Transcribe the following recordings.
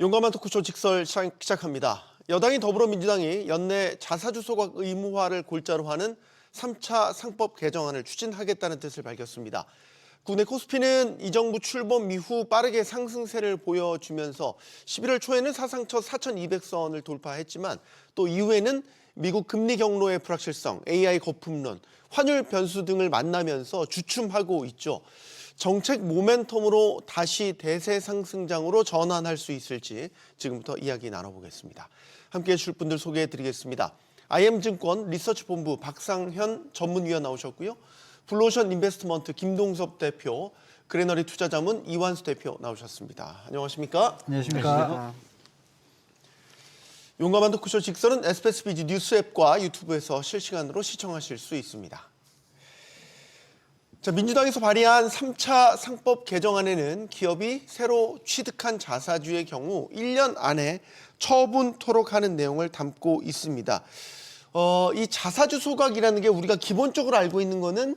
용감한 토크쇼 직설 시작합니다. 여당인 더불어민주당이 연내 자사주 소각 의무화를 골자로 하는 3차 상법 개정안을 추진하겠다는 뜻을 밝혔습니다. 국내 코스피는 이 정부 출범 이후 빠르게 상승세를 보여주면서 11월 초에는 사상 첫 4,200선을 돌파했지만 또 이후에는 미국 금리 경로의 불확실성, AI 거품론, 환율 변수 등을 만나면서 주춤하고 있죠. 정책 모멘텀으로 다시 대세 상승장으로 전환할 수 있을지 지금부터 이야기 나눠보겠습니다. 함께해 주실 분들 소개해드리겠습니다. IM증권 리서치본부 박상현 전문위원 나오셨고요. 블루오션 인베스트먼트 김동섭 대표, 그레너리 투자자문 이완수 대표 나오셨습니다. 안녕하십니까? 안녕하십니까? 용감한 토크쇼 직설은 SBS비즈 뉴스 앱과 유튜브에서 실시간으로 시청하실 수 있습니다. 자, 민주당에서 발의한 3차 상법 개정안에는 기업이 새로 취득한 자사주의 경우 1년 안에 처분토록 하는 내용을 담고 있습니다. 이 자사주 소각이라는 게 우리가 기본적으로 알고 있는 거는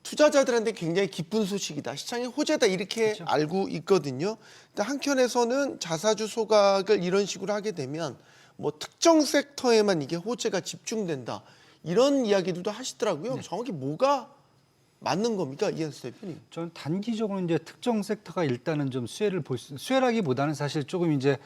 투자자들한테 굉장히 기쁜 소식이다, 시장의 호재다, 이렇게 그렇죠. 알고 있거든요. 근데 한켠에서는 자사주 소각을 이런 식으로 하게 되면 뭐 특정 섹터에만 이게 호재가 집중된다, 이런 이야기들도 하시더라고요. 네. 정확히 뭐가 맞는 겁니까, 이현수 대표님? 저는 단기적으로 이제 특정 섹터가 일단은 좀 수혜라기보다는 사실 조금 이제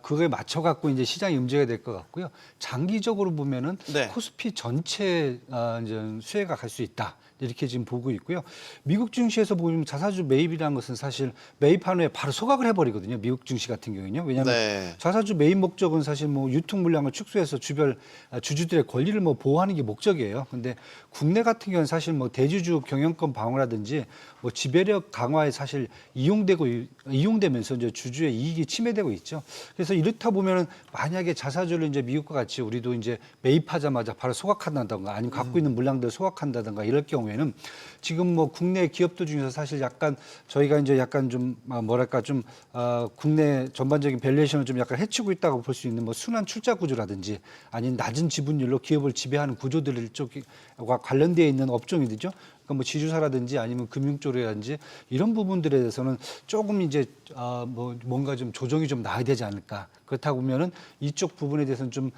그거에 맞춰 갖고 이제 시장이 움직여야 될 것 같고요. 장기적으로 보면은 네. 코스피 전체 이제 수혜가 갈 수 있다, 이렇게 지금 보고 있고요. 미국 증시에서 보면 자사주 매입이라는 것은 사실 매입한 후에 바로 소각을 해버리거든요. 미국 증시 같은 경우는요. 왜냐하면 네. 자사주 매입 목적은 사실 뭐 유통 물량을 축소해서 주주들의 권리를 뭐 보호하는 게 목적이에요. 근데 국내 같은 경우는 사실 뭐 대주주 경영권 방어라든지 뭐 지배력 강화에 사실 이용되면서 이제 주주의 이익이 침해되고 있죠. 그래서 이렇다 보면은 만약에 자사주를 이제 미국과 같이 우리도 이제 매입하자마자 바로 소각한다든가 아니면 갖고 있는 물량들 소각한다든가 이럴 경우에는 지금 뭐 국내 기업들 중에서 사실 약간 저희가 이제 약간 좀 뭐랄까 좀 국내 전반적인 밸류에이션을 좀 약간 해치고 있다고 볼 수 있는 뭐 순환 출자 구조라든지 아니면 낮은 지분율로 기업을 지배하는 구조들 쪽과 관련되어 있는 업종이죠. 그러니까 뭐 지주사라든지 아니면 금융 쪽이라든지 이런 부분들에 대해서는 조금 이제 뭔가 좀 조정이 좀 나야 되지 않을까. 그렇다고 보면은 이쪽 부분에 대해서는 좀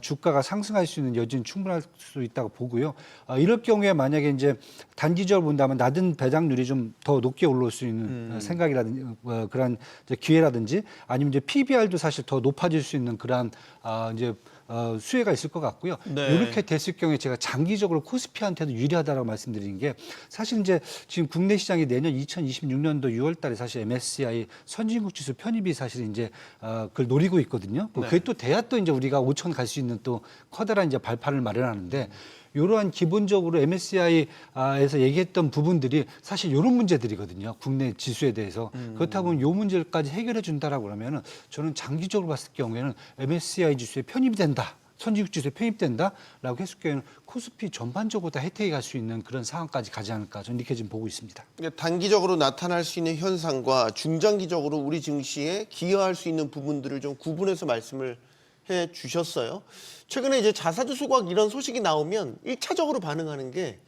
주가가 상승할 수 있는 여지는 충분할 수 있다고 보고요. 이럴 경우에 만약에 이제 단기적으로 본다면 낮은 배당률이 좀 더 높게 올라올 수 있는 생각이라든지 그런 이제 기회라든지 아니면 이제 PBR도 사실 더 높아질 수 있는 그러한 이제 수혜가 있을 것 같고요. 네. 이렇게 됐을 경우에 제가 장기적으로 코스피한테도 유리하다라고 말씀드리는 게 사실 이제 지금 국내 시장이 내년 2026년도 6월달에 사실 MSCI 선진국 지수 편입이 사실 이제 그걸 노리고 있거든요. 네. 그게 또 돼야 또 이제 우리가 5천 갈 수 있는 또 커다란 이제 발판을 마련하는데. 이러한 기본적으로 MSCI에서 얘기했던 부분들이 사실 이런 문제들이거든요. 국내 지수에 대해서. 그렇다 보면 이 문제까지 해결해 준다라고 그러면은 저는 장기적으로 봤을 경우에는 MSCI 지수에 편입이 된다, 선진국 지수에 편입된다라고 했을 경우에는 코스피 전반적으로 다 혜택이 갈 수 있는 그런 상황까지 가지 않을까, 저는 이렇게 지금 보고 있습니다. 단기적으로 나타날 수 있는 현상과 중장기적으로 우리 증시에 기여할 수 있는 부분들을 좀 구분해서 말씀을 해 주셨어요. 최근에 이제 자사주 소각 이런 소식이 나오면 1차적으로 반응하는 게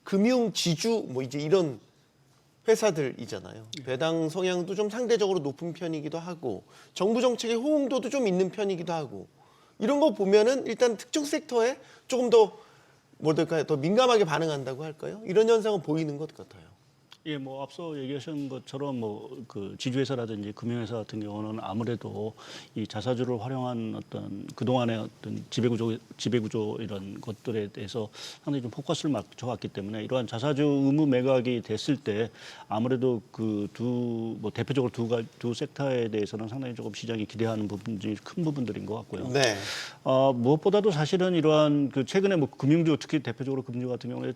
금융 지주 뭐 이제 이런 회사들이잖아요. 배당 성향도 좀 상대적으로 높은 편이기도 하고 정부 정책의 호응도도 좀 있는 편이기도 하고 이런 거 보면은 일단 특정 섹터에 조금 더 뭐랄까요, 더 민감하게 반응한다고 할까요? 이런 현상은 보이는 것 같아요. 예, 뭐 앞서 얘기하신 것처럼 뭐 그 지주회사라든지 금융회사 같은 경우는 아무래도 이 자사주를 활용한 어떤 그동안의 어떤 지배구조 이런 것들에 대해서 상당히 좀 포커스를 맞춰왔기 때문에 이러한 자사주 의무 매각이 됐을 때 아무래도 그 뭐 대표적으로 두 섹터에 대해서는 상당히 조금 시장이 기대하는 부분 중에 큰 부분들인 것 같고요. 네. 무엇보다도 사실은 이러한 그 최근에 뭐 금융주, 특히 대표적으로 금융 같은 경우에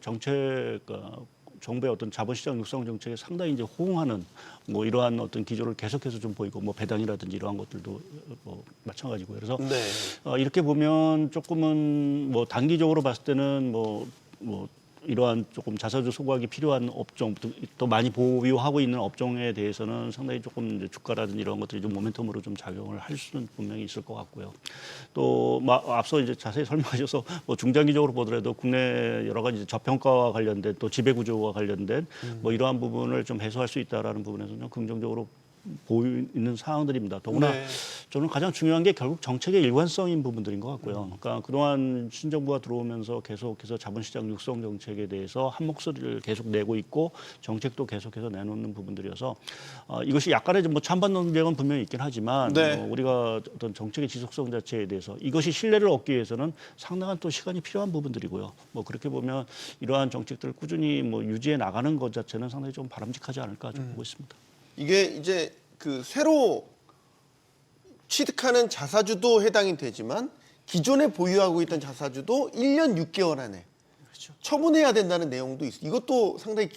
정부의 어떤 자본시장 육성 정책에 상당히 이제 호응하는 뭐 이러한 어떤 기조를 계속해서 좀 보이고 뭐 배당이라든지 이러한 것들도 뭐 마찬가지고요. 그래서 네. 이렇게 보면 조금은 뭐 단기적으로 봤을 때는 뭐 이러한 조금 자사주 소각이 필요한 업종, 또 많이 보유하고 있는 업종에 대해서는 상당히 조금 이제 주가라든지 이런 것들이 좀 모멘텀으로 좀 작용을 할 수는 분명히 있을 것 같고요. 또 앞서 이제 자세히 설명하셔서 뭐 중장기적으로 보더라도 국내 여러 가지 저평가와 관련된 또 지배 구조와 관련된 뭐 이러한 부분을 좀 해소할 수 있다라는 부분에서는 긍정적으로 보이는 사항들입니다. 더구나 네. 저는 가장 중요한 게 결국 정책의 일관성인 부분들인 것 같고요. 그러니까 그동안 신정부가 들어오면서 계속해서 자본시장 육성 정책에 대해서 한 목소리를 계속 내고 있고 정책도 계속해서 내놓는 부분들이어서 이것이 약간의 뭐 찬반 논쟁은 분명히 있긴 하지만 네. 우리가 어떤 정책의 지속성 자체에 대해서 이것이 신뢰를 얻기 위해서는 상당한 또 시간이 필요한 부분들이고요. 뭐 그렇게 보면 이러한 정책들을 꾸준히 뭐 유지해 나가는 것 자체는 상당히 좀 바람직하지 않을까 좀 보고 있습니다. 이게 이제 그 새로 취득하는 자사주도 해당이 되지만 기존에 보유하고 있던 자사주도 1년 6개월 안에 처분해야 된다는 내용도 있어요. 이것도 상당히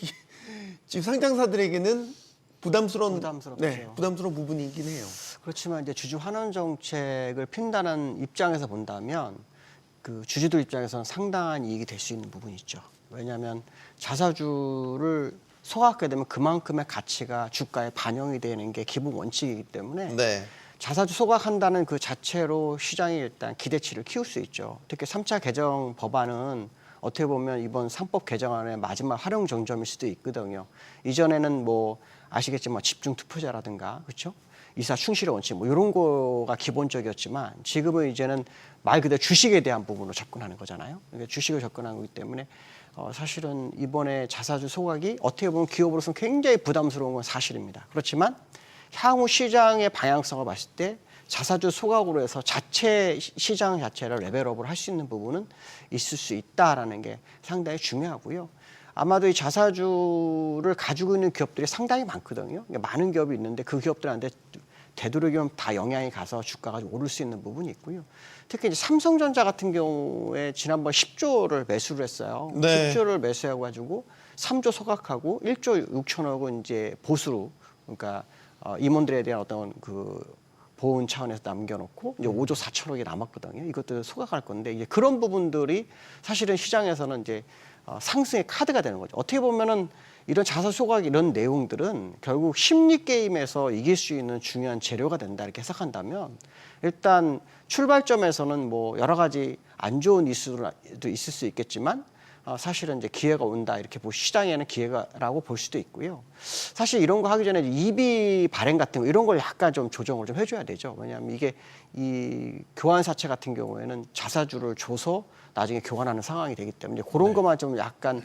지금 상장사들에게는 부담스럽죠. 부담스러운 부분이긴 해요. 그렇지만 이제 주주 환원 정책을 핀다는 입장에서 본다면 그 주주들 입장에서는 상당한 이익이 될 수 있는 부분이 있죠. 왜냐하면 자사주를 소각하게 되면 그만큼의 가치가 주가에 반영이 되는 게 기본 원칙이기 때문에 네. 자사주 소각한다는 그 자체로 시장이 일단 기대치를 키울 수 있죠. 특히 3차 개정 법안은 어떻게 보면 이번 상법 개정안의 마지막 활용 정점일 수도 있거든요. 이전에는 뭐 아시겠지만 집중 투표자라든가 그렇죠? 이사 충실의 원칙 뭐 이런 거가 기본적이었지만 지금은 이제는 말 그대로 주식에 대한 부분으로 접근하는 거잖아요. 그러니까 주식을 접근하는 거기 때문에 사실은 이번에 자사주 소각이 어떻게 보면 기업으로서는 굉장히 부담스러운 건 사실입니다. 그렇지만 향후 시장의 방향성을 봤을 때 자사주 소각으로 해서 자체 시장 자체를 레벨업을 할 수 있는 부분은 있을 수 있다라는 게 상당히 중요하고요. 아마도 이 자사주를 가지고 있는 기업들이 상당히 많거든요. 그러니까 많은 기업이 있는데 그 기업들한테 되도록이면 다 영향이 가서 주가가 좀 오를 수 있는 부분이 있고요. 특히 이제 삼성전자 같은 경우에 지난번 10조를 매수를 했어요. 네. 10조를 매수해 가지고 3조 소각하고 1조 6천억은 이제 보수로 그러니까 임원들에 대한 어떤 그 보훈 차원에서 남겨놓고 이제 5조 4천억이 남았거든요. 이것도 소각할 건데 이제 그런 부분들이 사실은 시장에서는 이제 상승의 카드가 되는 거죠. 어떻게 보면은 이런 자사 소각 이런 내용들은 결국 심리 게임에서 이길 수 있는 중요한 재료가 된다 이렇게 해석한다면 일단 출발점에서는 뭐 여러 가지 안 좋은 이슈도 있을 수 있겠지만 사실은 이제 기회가 온다 이렇게 시장에는 기회가라고 볼 수도 있고요. 사실 이런 거 하기 전에 EB 발행 같은 거 이런 걸 약간 좀 조정을 좀 해줘야 되죠. 왜냐하면 이게 이 교환사채 같은 경우에는 자사주를 줘서 나중에 교환하는 상황이 되기 때문에 그런 것만 좀 약간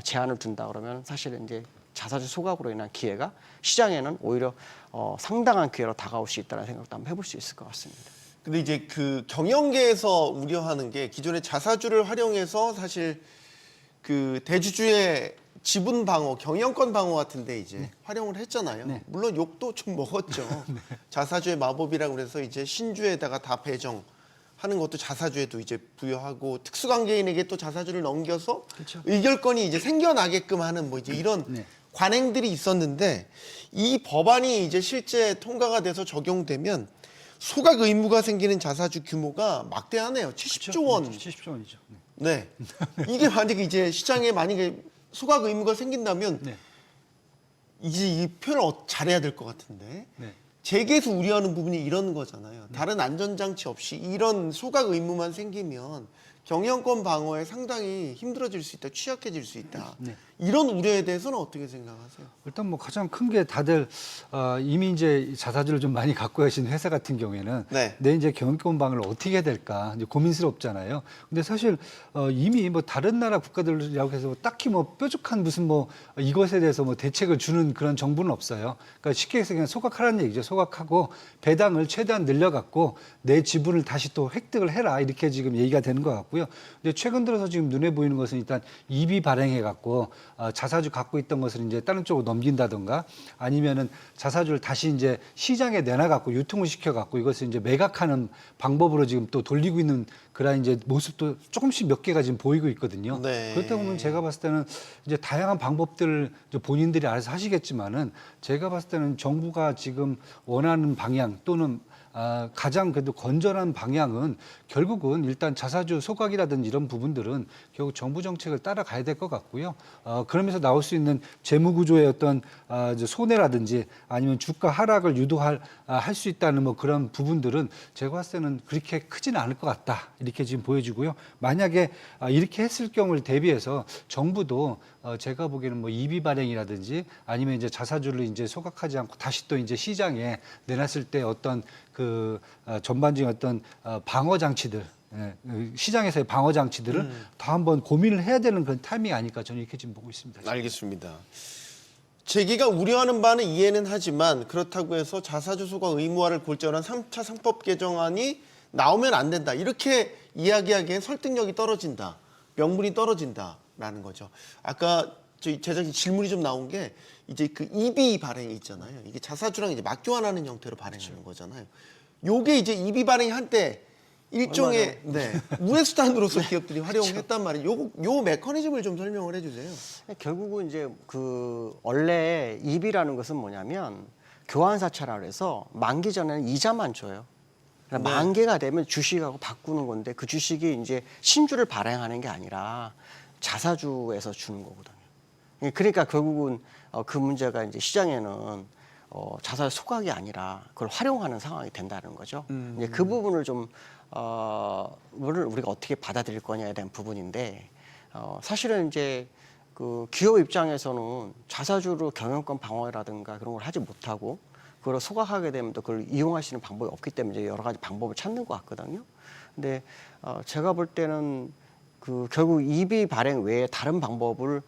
제한을 둔다 그러면 사실은 이제 자사주 소각으로 인한 기회가 시장에는 오히려 상당한 기회로 다가올 수 있다는 생각도 한번 해볼 수 있을 것 같습니다. 근데 이제 그 경영계에서 우려하는 게 기존의 자사주를 활용해서 사실 그 대주주의 지분 방어, 경영권 방어 같은데 이제 활용을 했잖아요. 네. 물론 욕도 좀 먹었죠. 자사주의 마법이라고 그래서 이제 신주에다가 다 배정하는 것도 자사주에도 이제 부여하고 특수관계인에게 또 자사주를 넘겨서 그렇죠. 의결권이 이제 생겨나게끔 하는 뭐 이제 이런 네. 관행들이 있었는데 이 법안이 이제 실제 통과가 돼서 적용되면 소각 의무가 생기는 자사주 규모가 막대하네요. 70조 원. 70조 원이죠. 네. 이게 만약에 이제 시장에 만약에 소각 의무가 생긴다면 네. 이제 이 표현을 잘해야 될 것 같은데 네. 재계에서 우려하는 부분이 이런 거잖아요. 다른 안전장치 없이 이런 소각 의무만 생기면 경영권 방어에 상당히 힘들어질 수 있다, 취약해질 수 있다. 네. 이런 우려에 대해서는 어떻게 생각하세요? 일단 뭐 가장 큰 게 다들 이미 이제 자사주를 좀 많이 갖고 계신 회사 같은 경우에는 네. 내 이제 경영권 방어를 어떻게 해야 될까 이제 고민스럽잖아요. 근데 사실 이미 뭐 다른 나라 국가들이라고 해서 딱히 뭐 뾰족한 무슨 뭐 이것에 대해서 뭐 대책을 주는 그런 정부는 없어요. 그러니까 쉽게 해서 그냥 소각하라는 얘기죠. 소각하고 배당을 최대한 늘려갖고 내 지분을 다시 또 획득을 해라 이렇게 지금 얘기가 되는 것 같고요. 근데 최근 들어서 지금 눈에 보이는 것은 일단 EB 발행해갖고 자사주 갖고 있던 것을 이제 다른 쪽으로 넘긴다든가 아니면은 자사주를 다시 이제 시장에 내놔갖고 유통을 시켜갖고 이것을 이제 매각하는 방법으로 지금 또 돌리고 있는 그런 이제 모습도 조금씩 몇 개가 지금 보이고 있거든요. 네. 그렇다 보면 제가 봤을 때는 이제 다양한 방법들을 이제 본인들이 알아서 하시겠지만은 제가 봤을 때는 정부가 지금 원하는 방향 또는 가장 그래도 건전한 방향은 결국은 일단 자사주 소각이라든지 이런 부분들은 결국 정부 정책을 따라가야 될 것 같고요. 그러면서 나올 수 있는 재무 구조의 어떤 이제 손해라든지 아니면 주가 하락을 유도할 할 수 있다는 뭐 그런 부분들은 제가 봤을 때는 그렇게 크지는 않을 것 같다 이렇게 지금 보여지고요. 만약에 이렇게 했을 경우를 대비해서 정부도 제가 보기에는 뭐 EB 발행이라든지 아니면 이제 자사주를 이제 소각하지 않고 다시 또 이제 시장에 내놨을 때 어떤 그 전반적인 어떤 방어 장치들 시장에서의 방어 장치들을 더 한번 고민을 해야 되는 그런 타이밍이 아닐까 저는 이렇게 지금 보고 있습니다. 알겠습니다. 재계가 우려하는 바는 이해는 하지만 그렇다고 해서 자사주 소각 의무화를 골자로 한 3차 상법 개정안이 나오면 안 된다. 이렇게 이야기하기엔 설득력이 떨어진다. 명분이 떨어진다라는 거죠. 아까 저희 제작진 질문이 좀 나온 게 이제 그 EB 발행이 있잖아요. 이게 자사주랑 이제 맞교환하는 형태로 발행하는 거잖아요. 요게 이제 EB 발행이 한때 일종의 우회수단으로서 기업들이 활용했단 말이에요. 요 메커니즘을 좀 설명을 해주세요. 결국은 이제 그 원래 EB라는 것은 뭐냐면 교환사채라 그래서 만기 전에는 이자만 줘요. 그러니까 네. 만기가 되면 주식하고 바꾸는 건데 그 주식이 이제 신주를 발행하는 게 아니라 자사주에서 주는 거거든요. 그러니까 결국은 그 문제가 이제 시장에는 자사주 소각이 아니라 그걸 활용하는 상황이 된다는 거죠. 이제 그 부분을 좀 우리가 어떻게 받아들일 거냐에 대한 부분인데 사실은 이제 그 기업 입장에서는 자사주로 경영권 방어라든가 그런 걸 하지 못하고 그걸 소각하게 되면 또 그걸 이용할 수 있는 방법이 없기 때문에 이제 여러 가지 방법을 찾는 것 같거든요. 근데 제가 볼 때는 그 결국 EB 발행 외에 다른 방법을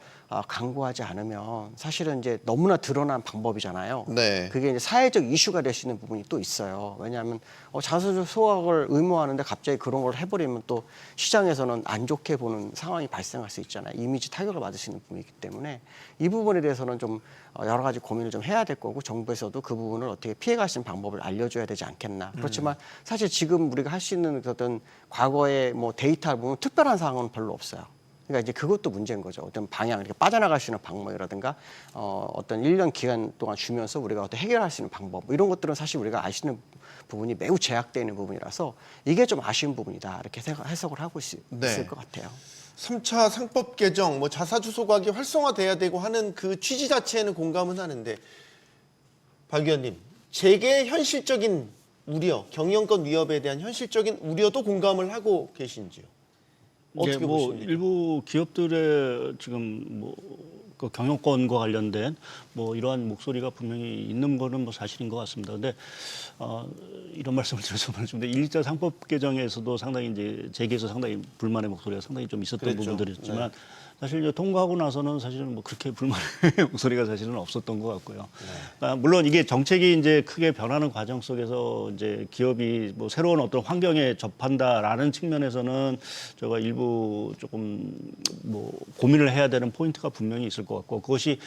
강구하지 않으면 사실은 이제 너무나 드러난 방법이잖아요. 네. 그게 이제 사회적 이슈가 될 수 있는 부분이 또 있어요. 왜냐하면 자사주 소각을 의무화하는데 갑자기 그런 걸 해버리면 또 시장에서는 안 좋게 보는 상황이 발생할 수 있잖아요. 이미지 타격을 받을 수 있는 부분이기 때문에 이 부분에 대해서는 좀 여러 가지 고민을 좀 해야 될 거고 정부에서도 그 부분을 어떻게 피해갈 수 있는 방법을 알려줘야 되지 않겠나. 그렇지만 사실 지금 우리가 할 수 있는 어떤 과거의 뭐 데이터를 보면 특별한 사항은 별로 없어요. 그러니까 이제 그것도 문제인 거죠. 어떤 방향, 이렇게 빠져나갈 수 있는 방법이라든가 어떤 1년 기간 동안 주면서 우리가 어떻게 해결할 수 있는 방법 이런 것들은 사실 우리가 알 수 있는 부분이 매우 제약되어 있는 부분이라서 이게 좀 아쉬운 부분이다. 이렇게 해석을 하고 있을 것 같아요. 3차 상법 개정, 뭐 자사주 소각이 활성화돼야 되고 하는 그 취지 자체에는 공감은 하는데 박 의원님, 재계의 현실적인 우려, 경영권 위협에 대한 현실적인 우려도 공감을 하고 계신지요? 어떻게 뭐 보십니까? 일부 기업들의 지금 그 경영권과 관련된 뭐 이러한 목소리가 분명히 있는 거는 뭐 사실인 것 같습니다. 근데 이런 말씀을 드려서 말씀인데 1차 상법 개정에서도 상당히 이제 재계에서 상당히 불만의 목소리가 상당히 좀 있었던 그랬죠. 부분들이었지만 사실 이제 통과하고 나서는 사실은 뭐 그렇게 불만의 목소리가 사실은 없었던 것 같고요. 물론 이게 정책이 이제 크게 변하는 과정 속에서 이제 기업이 뭐 새로운 어떤 환경에 접한다라는 측면에서는 제가 일부 조금 뭐 고민을 해야 되는 포인트가 분명히 있을 것 같고 그것이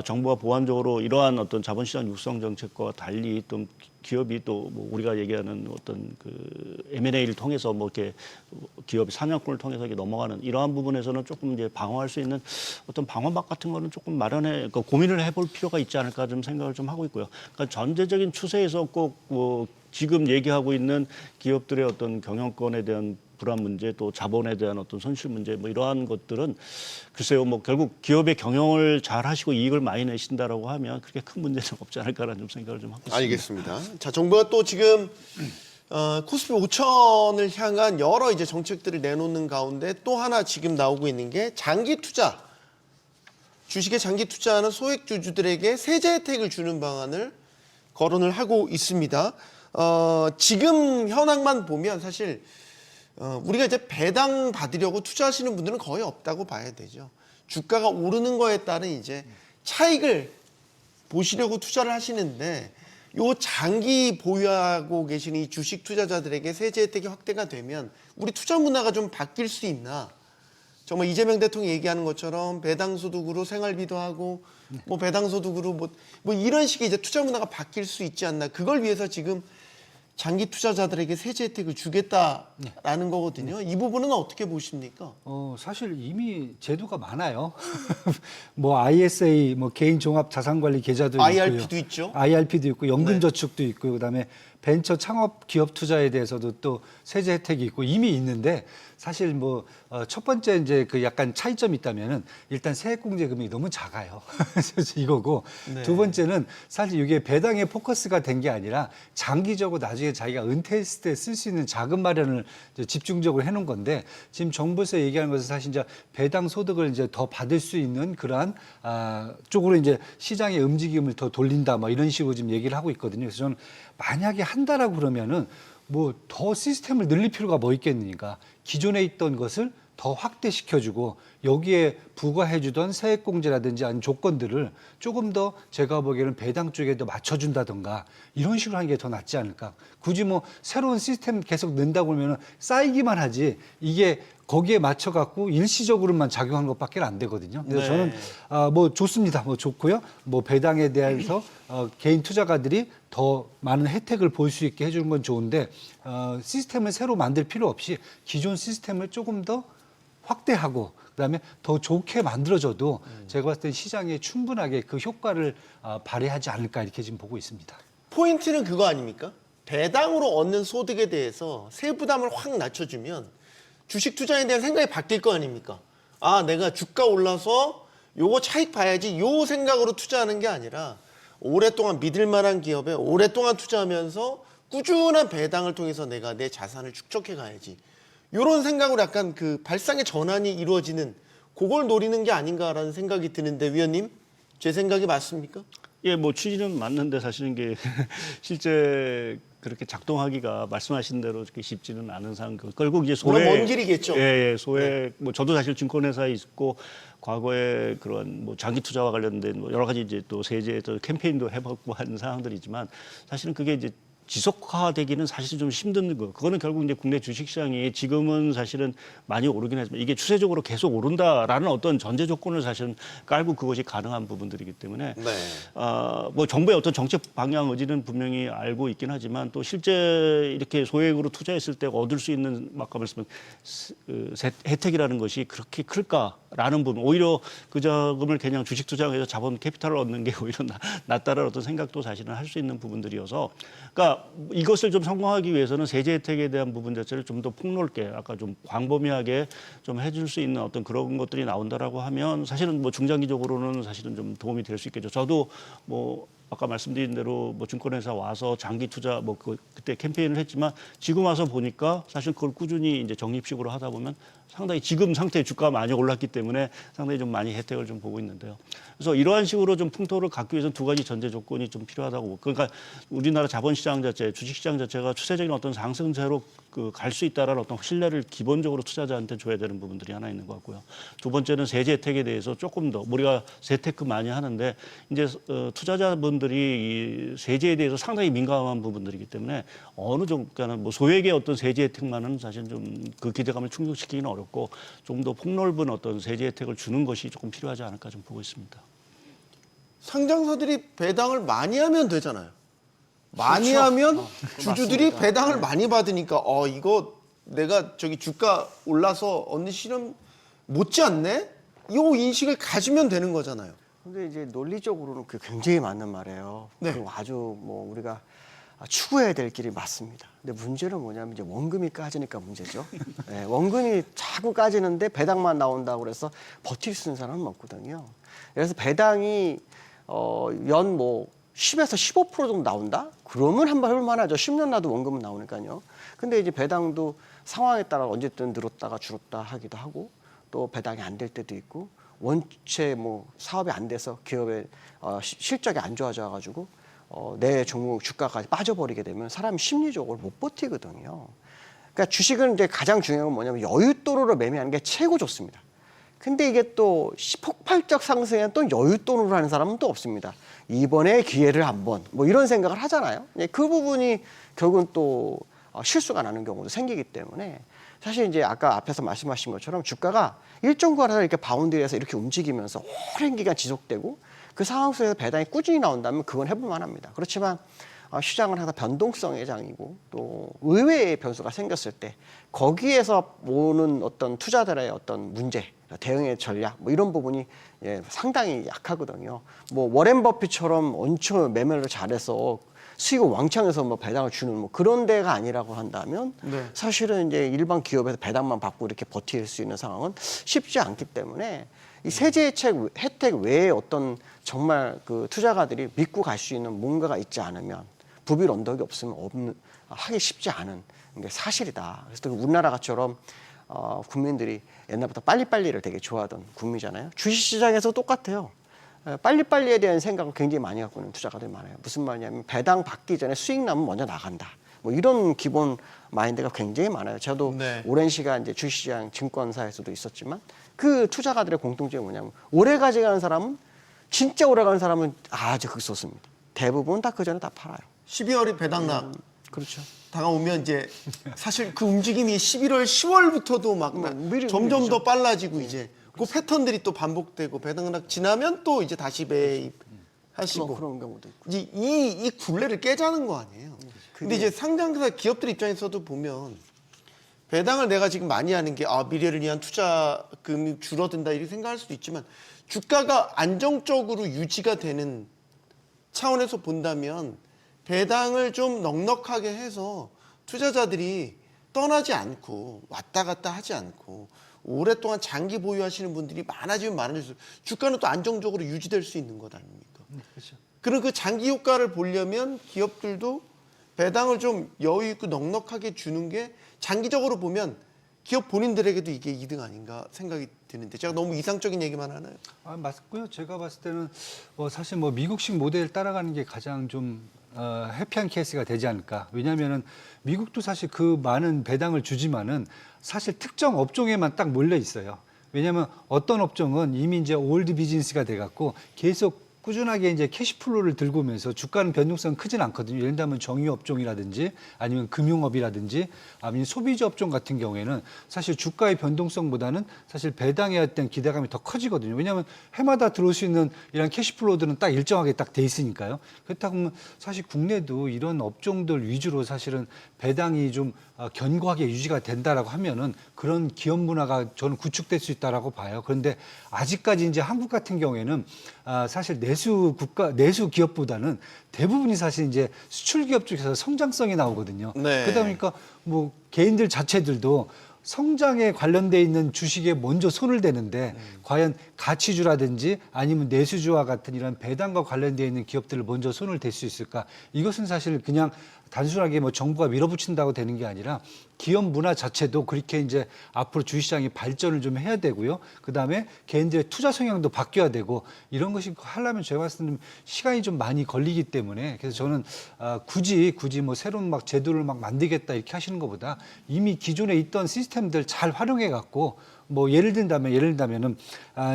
정부가 보완적으로 이러한 어떤 자본시장 육성 정책과 달리 또 기업이 또 뭐 우리가 얘기하는 어떤 그 M&A를 통해서 뭐 이렇게 기업이 사냥꾼을 통해서 이렇게 넘어가는 이러한 부분에서는 조금 이제 방어할 수 있는 어떤 방어막 같은 거는 조금 그러니까 고민을 해볼 필요가 있지 않을까 좀 생각을 좀 하고 있고요. 그러니까 전체적인 추세에서 꼭 뭐 지금 얘기하고 있는 기업들의 어떤 경영권에 대한 불안 문제 또 자본에 대한 어떤 손실 문제 뭐 이러한 것들은 글쎄요 뭐 결국 기업의 경영을 잘 하시고 이익을 많이 내신다라고 하면 그렇게 큰 문제는 없지 않을까라는 좀 생각을 좀 하고 있습니다. 알겠습니다. 자, 정부가 또 지금 코스피 5천을 향한 여러 이제 정책들을 내놓는 가운데 또 하나 지금 나오고 있는 게 장기 투자. 주식의 장기 투자하는 소액 주주들에게 세제 혜택을 주는 방안을 거론을 하고 있습니다. 지금 현황만 보면 사실 우리가 이제 배당 받으려고 투자하시는 분들은 거의 없다고 봐야 되죠. 주가가 오르는 거에 따른 이제 차익을 보시려고 투자를 하시는데 요 장기 보유하고 계시는 이 주식 투자자들에게 세제 혜택이 확대가 되면 우리 투자 문화가 좀 바뀔 수 있나? 정말 이재명 대통령이 얘기하는 것처럼 배당 소득으로 생활비도 하고 뭐 배당 소득으로 뭐 이런 식의 이제 투자 문화가 바뀔 수 있지 않나? 그걸 위해서 지금 장기 투자자들에게 세제 혜택을 주겠다라는 거거든요. 이 부분은 어떻게 보십니까? 사실 이미 제도가 많아요. 뭐 ISA, 뭐 개인 종합 자산관리 계좌도 IRP도 있고요. 있죠. IRP도 있고 연금저축도 있고 그다음에 벤처 창업 기업 투자에 대해서도 또 세제 혜택이 있고 이미 있는데 사실 뭐 첫 번째 이제 그 약간 차이점이 있다면은 일단 세액공제 금액이 너무 작아요. 이거고 네. 두 번째는 사실 이게 배당에 포커스가 된 게 아니라 장기적으로 나중에 자기가 은퇴했을 때 쓸 수 있는 자금 마련을 이제 집중적으로 해놓은 건데 지금 정부에서 얘기하는 것은 사실 이제 배당 소득을 이제 더 받을 수 있는 그러한 쪽으로 이제 시장의 움직임을 더 돌린다 뭐 이런 식으로 지금 얘기를 하고 있거든요. 그래서 저는 만약에 한다라고 그러면은 뭐 더 시스템을 늘릴 필요가 뭐 있겠습니까? 기존에 있던 것을 더 확대시켜주고 여기에 부과해주던 세액공제라든지 아니면 조건들을 조금 더 제가 보기에는 배당 쪽에 더 맞춰준다던가 이런 식으로 하는 게 더 낫지 않을까. 굳이 뭐 새로운 시스템 계속 넣는다고 하면 쌓이기만 하지 이게 거기에 맞춰갖고 일시적으로만 작용한 것밖에 안 되거든요. 그래서 네. 저는 뭐 좋습니다. 뭐 좋고요. 뭐 배당에 대해서 개인 투자가들이 더 많은 혜택을 볼 수 있게 해주는 건 좋은데 시스템을 새로 만들 필요 없이 기존 시스템을 조금 더 확대하고 그다음에 더 좋게 만들어줘도 제가 봤을 때 시장에 충분하게 그 효과를 발휘하지 않을까 이렇게 지금 보고 있습니다. 포인트는 그거 아닙니까? 배당으로 얻는 소득에 대해서 세부담을 확 낮춰주면 주식 투자에 대한 생각이 바뀔 거 아닙니까? 아, 내가 주가 올라서 요거 차익 봐야지 요 생각으로 투자하는 게 아니라 오랫동안 믿을 만한 기업에 오랫동안 투자하면서 꾸준한 배당을 통해서 내가 내 자산을 축적해 가야지. 요런 생각으로 약간 그 발상의 전환이 이루어지는 그걸 노리는 게 아닌가라는 생각이 드는데 위원님, 제 생각이 맞습니까? 예, 뭐 취지는 맞는데 사실은 이게 실제 그렇게 작동하기가 말씀하신 대로 그렇게 쉽지는 않은 상황. 결국 이제 물론 먼 길이겠죠. 예, 소액. 뭐 저도 사실 증권회사에 있고 과거에 그런 뭐 장기 투자와 관련된 뭐 여러 가지 이제 또 세제 또 캠페인도 해봤고 하는 상황들이지만 사실은 그게 이제 지속화되기는 사실 좀 힘든 거. 그거는 결국 이제 국내 주식시장이 지금은 사실은 많이 오르긴 하지만 이게 추세적으로 계속 오른다라는 어떤 전제 조건을 사실은 깔고 그것이 가능한 부분들이기 때문에 네. 뭐 정부의 어떤 정책 방향 의지는 분명히 알고 있긴 하지만 또 실제 이렇게 소액으로 투자했을 때 얻을 수 있는 아까 말씀한 혜택이라는 것이 그렇게 클까라는 부분. 오히려 그 자금을 그냥 주식 투자해서 자본 캐피탈을 얻는 게 오히려 낫다라는 어떤 생각도 사실은 할 수 있는 부분들이어서 그러니까 이것을 좀 성공하기 위해서는 세제 혜택에 대한 부분 자체를 좀 더 폭넓게 아까 좀 광범위하게 좀 해줄 수 있는 어떤 그런 것들이 나온다라고 하면 사실은 뭐 중장기적으로는 사실은 좀 도움이 될 수 있겠죠. 저도 뭐 아까 말씀드린 대로 뭐 증권회사 와서 장기 투자 뭐 그때 캠페인을 했지만 지금 와서 보니까 사실 그걸 꾸준히 이제 적립식으로 하다 보면 상당히 지금 상태의 주가가 많이 올랐기 때문에 상당히 좀 많이 혜택을 좀 보고 있는데요. 그래서 이러한 식으로 좀 풍토를 갖기 위해서는 두 가지 전제 조건이 좀 필요하다고. 그러니까 우리나라 자본시장 자체, 주식시장 자체가 추세적인 어떤 상승세로 갈 수 있다라는 어떤 신뢰를 기본적으로 투자자한테 줘야 되는 부분들이 하나 있는 것 같고요. 두 번째는 세제 혜택에 대해서 조금 더 우리가 세테크 많이 하는데 이제 투자자분들이 이 세제에 대해서 상당히 민감한 부분들이기 때문에 어느 정도 그러니까 뭐 소액의 어떤 세제 혜택만은 사실 좀 그 기대감을 충족시키기는 어렵고 좀 더 폭넓은 어떤 세제 혜택을 주는 것이 조금 필요하지 않을까 좀 보고 있습니다. 상장사들이 배당을 많이 하면 되잖아요. 많이 그렇죠. 하면 주주들이 맞습니다. 배당을 많이 받으니까 이거 내가 저기 주가 올라서 얻는 실험 못지 않네? 이 인식을 가지면 되는 거잖아요. 근데 이제 논리적으로는 그 굉장히 맞는 말이에요. 네. 그리고 아주 뭐 우리가 추구해야 될 길이 맞습니다. 근데 문제는 뭐냐면 이제 원금이 까지니까 문제죠. 네, 원금이 자꾸 까지는데 배당만 나온다고 그래서 버틸 수 있는 사람은 없거든요. 그래서 배당이 연 뭐 10에서 15% 정도 나온다? 그러면 한번 해볼 만하죠. 10년 나도 원금은 나오니까요. 근데 이제 배당도 상황에 따라 언제든 늘었다가 줄었다 하기도 하고 또 배당이 안 될 때도 있고 원체 뭐 사업이 안 돼서 기업의 실적이 안 좋아져 가지고 내 종목 주가까지 빠져버리게 되면 사람이 심리적으로 못 버티거든요. 그러니까 주식은 이제 가장 중요한 건 뭐냐면 여윳돈으로 매매하는 게 최고 좋습니다. 근데 이게 또 폭발적 상승에 또 여윳돈으로 하는 사람은 또 없습니다. 이번에 기회를 한번 뭐 이런 생각을 하잖아요. 그 부분이 결국은 또 실수가 나는 경우도 생기기 때문에 사실 이제 아까 앞에서 말씀하신 것처럼 주가가 일정 구간에서 이렇게 바운드에서 이렇게 움직이면서 오랜 기간 지속되고 그 상황 속에서 배당이 꾸준히 나온다면 그건 해볼 만합니다. 그렇지만 시장은 항상 변동성의 장이고 또 의외의 변수가 생겼을 때 거기에서 오는 어떤 투자들의 어떤 문제, 대응의 전략 뭐 이런 부분이 상당히 약하거든요. 뭐 워렌 버핏처럼 엄청 매매를 잘해서 수익을 왕창해서 뭐 배당을 주는 뭐 그런 데가 아니라고 한다면 네. 사실은 이제 일반 기업에서 배당만 받고 이렇게 버틸 수 있는 상황은 쉽지 않기 때문에 이 세제 혜택 외에 어떤 정말 그 투자가들이 믿고 갈 수 있는 뭔가가 있지 않으면 부빌 언덕이 없으면 하기 쉽지 않은 게 사실이다. 그래서 또 우리나라처럼 국민들이 옛날부터 빨리빨리를 되게 좋아하던 국민이잖아요. 주식시장에서 똑같아요. 빨리빨리에 대한 생각을 굉장히 많이 갖고 있는 투자가들이 많아요. 무슨 말이냐면 배당 받기 전에 수익 나면 먼저 나간다. 뭐 이런 기본 마인드가 굉장히 많아요. 저도 네. 오랜 시간 이제 주식시장 증권사에서도 있었지만 그 투자가들의 공통점이 뭐냐면 오래 가져가는 사람은 진짜 오래 가는 사람은 아주 극소수입니다. 대부분 다 그 전에 다 팔아요. 12월이 배당락 그렇죠. 다가오면 이제 사실 그 움직임이 11월, 10월부터도 막 미리 점점 미리죠. 더 빨라지고 이제 그 패턴들이 또 반복되고 배당락 지나면 또 이제 다시 매입하시고 그런 경우도 있고. 이제 이 굴레를 깨자는 거 아니에요. 근데 이제 상장사 기업들 입장에서도 보면 배당을 내가 지금 많이 하는 게 미래를 위한 투자금이 줄어든다 이렇게 생각할 수도 있지만 주가가 안정적으로 유지가 되는 차원에서 본다면 배당을 좀 넉넉하게 해서 투자자들이 떠나지 않고 왔다 갔다 하지 않고 오랫동안 장기 보유하시는 분들이 많아지면 많아질수록 주가는 또 안정적으로 유지될 수 있는 것 아닙니까? 그렇죠. 그런 그 장기 효과를 보려면 기업들도 배당을 좀 여유 있고 넉넉하게 주는 게 장기적으로 보면 기업 본인들에게도 이게 이득 아닌가 생각이 드는데 제가 너무 이상적인 얘기만 하나요? 맞고요. 제가 봤을 때는 사실 뭐 미국식 모델을 따라가는 게 가장 좀 해피한 케이스가 되지 않을까. 왜냐하면은 미국도 사실 그 많은 배당을 주지만은 사실 특정 업종에만 딱 몰려 있어요. 왜냐하면 어떤 업종은 이미 이제 올드 비즈니스가 돼갖고 계속 꾸준하게 이제 캐시플로우를 들고 오면서 주가는 변동성은 크진 않거든요. 예를 들면 정유업종이라든지 아니면 금융업이라든지 아니면 소비자 업종 같은 경우에는 사실 주가의 변동성보다는 사실 배당에 어떤 기대감이 더 커지거든요. 왜냐하면 해마다 들어올 수 있는 이런 캐시플로우들은 딱 일정하게 딱 돼 있으니까요. 그렇다고 하면 사실 국내도 이런 업종들 위주로 사실은 배당이 좀 견고하게 유지가 된다라고 하면은 그런 기업 문화가 저는 구축될 수 있다라고 봐요. 그런데 아직까지 이제 한국 같은 경우에는 사실 내수 기업보다는 대부분이 사실 이제 수출 기업 쪽에서 성장성이 나오거든요. 네. 그러다 보니까 뭐 개인들 자체들도 성장에 관련돼 있는 주식에 먼저 손을 대는데 과연 가치주라든지 아니면 내수주와 같은 이런 배당과 관련돼 있는 기업들을 먼저 손을 댈 수 있을까? 이것은 사실 그냥 단순하게 뭐 정부가 밀어붙인다고 되는 게 아니라 기업 문화 자체도 그렇게 이제 앞으로 주식시장이 발전을 좀 해야 되고요. 그다음에 개인들의 투자 성향도 바뀌어야 되고 이런 것이 하려면 제가 봤을 때는 시간이 좀 많이 걸리기 때문에 그래서 저는 굳이 뭐 새로운 막 제도를 막 만들겠다 이렇게 하시는 것보다 이미 기존에 있던 시스템들 잘 활용해 갖고 뭐 예를 든다면은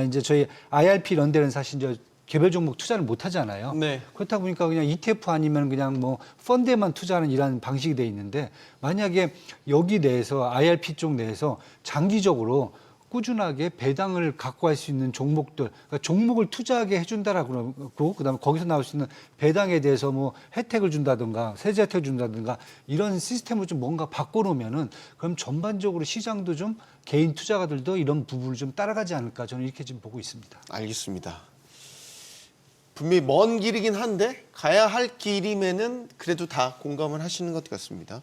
이제 저희 IRP 이런 데는 사실 이제 개별 종목 투자를 못 하잖아요. 네. 그렇다 보니까 그냥 ETF 아니면 그냥 뭐 펀드에만 투자하는 이런 방식이 돼 있는데 만약에 여기 내에서 IRP 쪽 내에서 장기적으로 꾸준하게 배당을 갖고 갈 수 있는 종목들, 그러니까 종목을 투자하게 해준다라고 그러고 그다음에 거기서 나올 수 있는 배당에 대해서 뭐 혜택을 준다든가 세제 혜택을 준다든가 이런 시스템을 좀 뭔가 바꿔놓으면은 그럼 전반적으로 시장도 좀 개인 투자가들도 이런 부분을 좀 따라가지 않을까 저는 이렇게 지금 보고 있습니다. 알겠습니다. 분명히 먼 길이긴 한데 가야 할 길임에는 그래도 다 공감을 하시는 것 같습니다.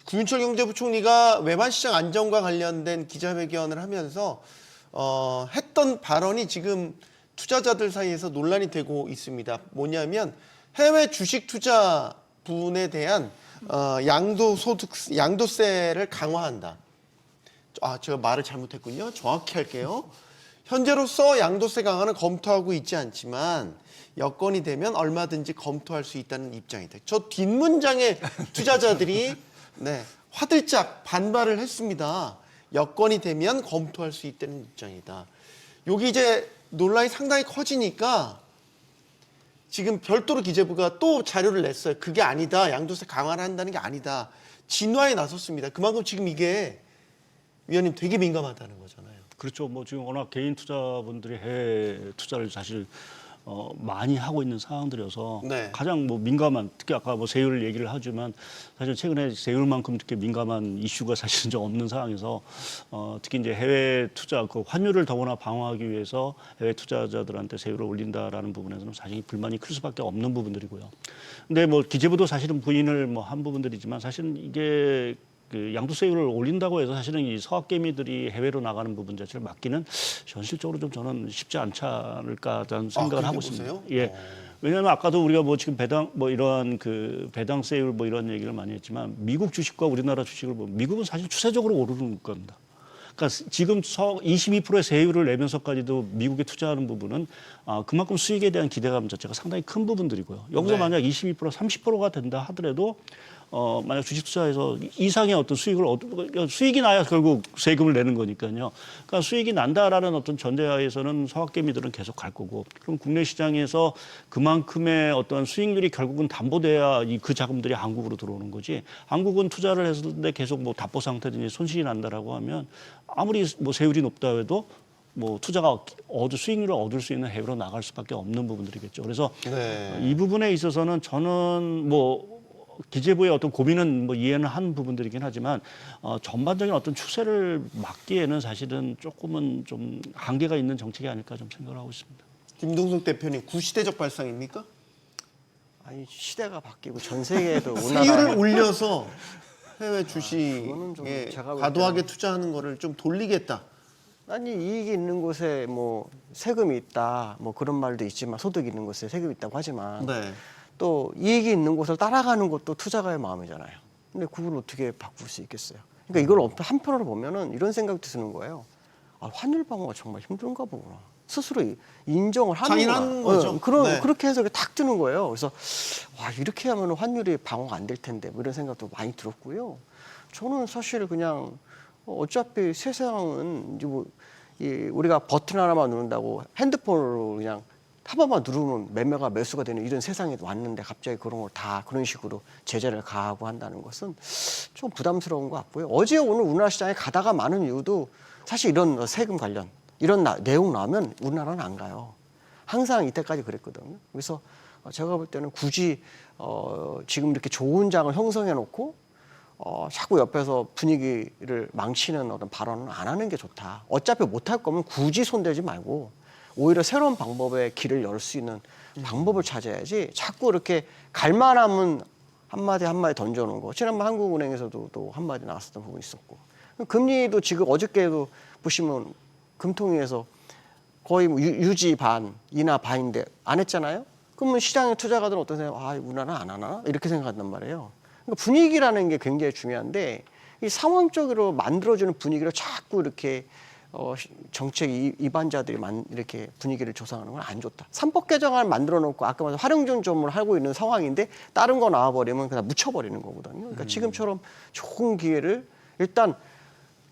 구윤철 경제부총리가 외환시장 안정과 관련된 기자회견을 하면서 했던 발언이 지금 투자자들 사이에서 논란이 되고 있습니다. 뭐냐면 해외 주식 투자 분에 대한 양도세를 강화한다. 제가 말을 잘못했군요. 정확히 할게요. 현재로서 양도세 강화는 검토하고 있지 않지만 여건이 되면 얼마든지 검토할 수 있다는 입장이다. 저 뒷문장에 투자자들이 화들짝 반발을 했습니다. 여건이 되면 검토할 수 있다는 입장이다. 여기 이제 논란이 상당히 커지니까 지금 별도로 기재부가 또 자료를 냈어요. 그게 아니다. 양도세 강화를 한다는 게 아니다. 진화에 나섰습니다. 그만큼 지금 이게 위원님 되게 민감하다는 거잖아요. 그렇죠. 뭐 지금 워낙 개인 투자분들이 해외 투자를 사실 많이 하고 있는 상황들이어서 네. 가장 뭐 민감한 특히 아까 뭐 세율 얘기를 하지만 사실 최근에 세율만큼 이렇게 민감한 이슈가 사실은 좀 없는 상황에서 특히 이제 해외 투자 그 환율을 더구나 방어하기 위해서 해외 투자자들한테 세율을 올린다라는 부분에서는 사실 불만이 클 수밖에 없는 부분들이고요. 근데 뭐 기재부도 사실은 부인을 뭐 한 부분들이지만 사실은 이게 그 양도세율을 올린다고 해서 사실은 이 서학개미들이 해외로 나가는 부분 자체를 막기는 현실적으로 좀 저는 쉽지 않지 않을까라는 생각을 하고 있습니다. 보세요? 예. 왜냐하면 아까도 우리가 뭐 지금 배당 뭐 이런 그 배당세율 뭐 이런 얘기를 많이 했지만 미국 주식과 우리나라 주식을 보면 미국은 사실 추세적으로 오르는 겁니다. 그러니까 지금 22%의 세율을 내면서까지도 미국에 투자하는 부분은 그만큼 수익에 대한 기대감 자체가 상당히 큰 부분들이고요. 여기서 네. 만약 22% 30%가 된다 하더라도 만약 주식 투자에서 이상의 어떤 수익을 수익이 나야 결국 세금을 내는 거니까요. 그러니까 수익이 난다라는 어떤 전제하에서는 서학개미들은 계속 갈 거고, 그럼 국내 시장에서 그만큼의 어떤 수익률이 결국은 담보돼야 그 자금들이 한국으로 들어오는 거지. 한국은 투자를 했는데 계속 뭐 답보 상태든지 손실이 난다라고 하면 아무리 뭐 세율이 높다 해도 뭐 투자가 수익률을 얻을 수 있는 해외로 나갈 수밖에 없는 부분들이겠죠. 그래서 네. 이 부분에 있어서는 저는 뭐 기재부의 어떤 고민은 뭐 이해는 한 부분들이긴 하지만 전반적인 어떤 추세를 막기에는 사실은 조금은 좀 한계가 있는 정책이 아닐까 좀 생각을 하고 있습니다. 김동숙 대표님, 구시대적 발상입니까? 아니 시대가 바뀌고 전 세계에도 세율을 올려서 해외 그거는 좀 주식에 제가 볼 과도하게 때는- 투자하는 거를 좀 돌리겠다. 아니 이익이 있는 곳에 뭐 세금이 있다 뭐 그런 말도 있지만 소득이 있는 곳에 세금이 있다고 하지만 네. 또 이익이 있는 곳을 따라가는 것도 투자가의 마음이잖아요. 근데 그걸 어떻게 바꿀 수 있겠어요? 그러니까 이걸 한편으로 보면은 이런 생각이 드는 거예요. 환율 방어가 정말 힘든가 보구나. 스스로 인정을 하는구나. 자인하는 거죠. 네. 그렇게 해서 딱 드는 거예요. 그래서 와 이렇게 하면 환율이 방어가 안 될 텐데 뭐 이런 생각도 많이 들었고요. 저는 사실 그냥 어차피 세상은 이제 뭐 우리가 버튼 하나만 누른다고 핸드폰으로 그냥 한 번만 누르면 매매가 매수가 되는 이런 세상에 왔는데 갑자기 그런 걸 다 그런 식으로 제재를 가하고 한다는 것은 좀 부담스러운 것 같고요. 어제 오늘 우리나라 시장에 가다가 많은 이유도 사실 이런 세금 관련 이런 내용 나오면 우리나라는 안 가요. 항상 이때까지 그랬거든요. 그래서 제가 볼 때는 굳이 지금 이렇게 좋은 장을 형성해 놓고 자꾸 옆에서 분위기를 망치는 어떤 발언은 안 하는 게 좋다. 어차피 못할 거면 굳이 손대지 말고 오히려 새로운 방법의 길을 열 수 있는 방법을 찾아야지 자꾸 이렇게 갈만하면 한마디 한마디 던져놓은 거. 지난번 한국은행에서도 또 한마디 나왔었던 부분이 있었고. 금리도 지금 어저께도 보시면 금통위에서 거의 뭐 유지 반, 인하 반인데 안 했잖아요. 그러면 시장에 투자가들은 어떤 생각? 우리나라 안 하나? 이렇게 생각한단 말이에요. 그러니까 분위기라는 게 굉장히 중요한데 이 상황적으로 만들어주는 분위기를 자꾸 이렇게 정책 이반자들이 이렇게 분위기를 조성하는 건 안 좋다. 삼법 개정안을 만들어 놓고 아까 말한 활용점을 하고 있는 상황인데 다른 거 나와버리면 그냥 묻혀버리는 거거든요. 그러니까 지금처럼 좋은 기회를 일단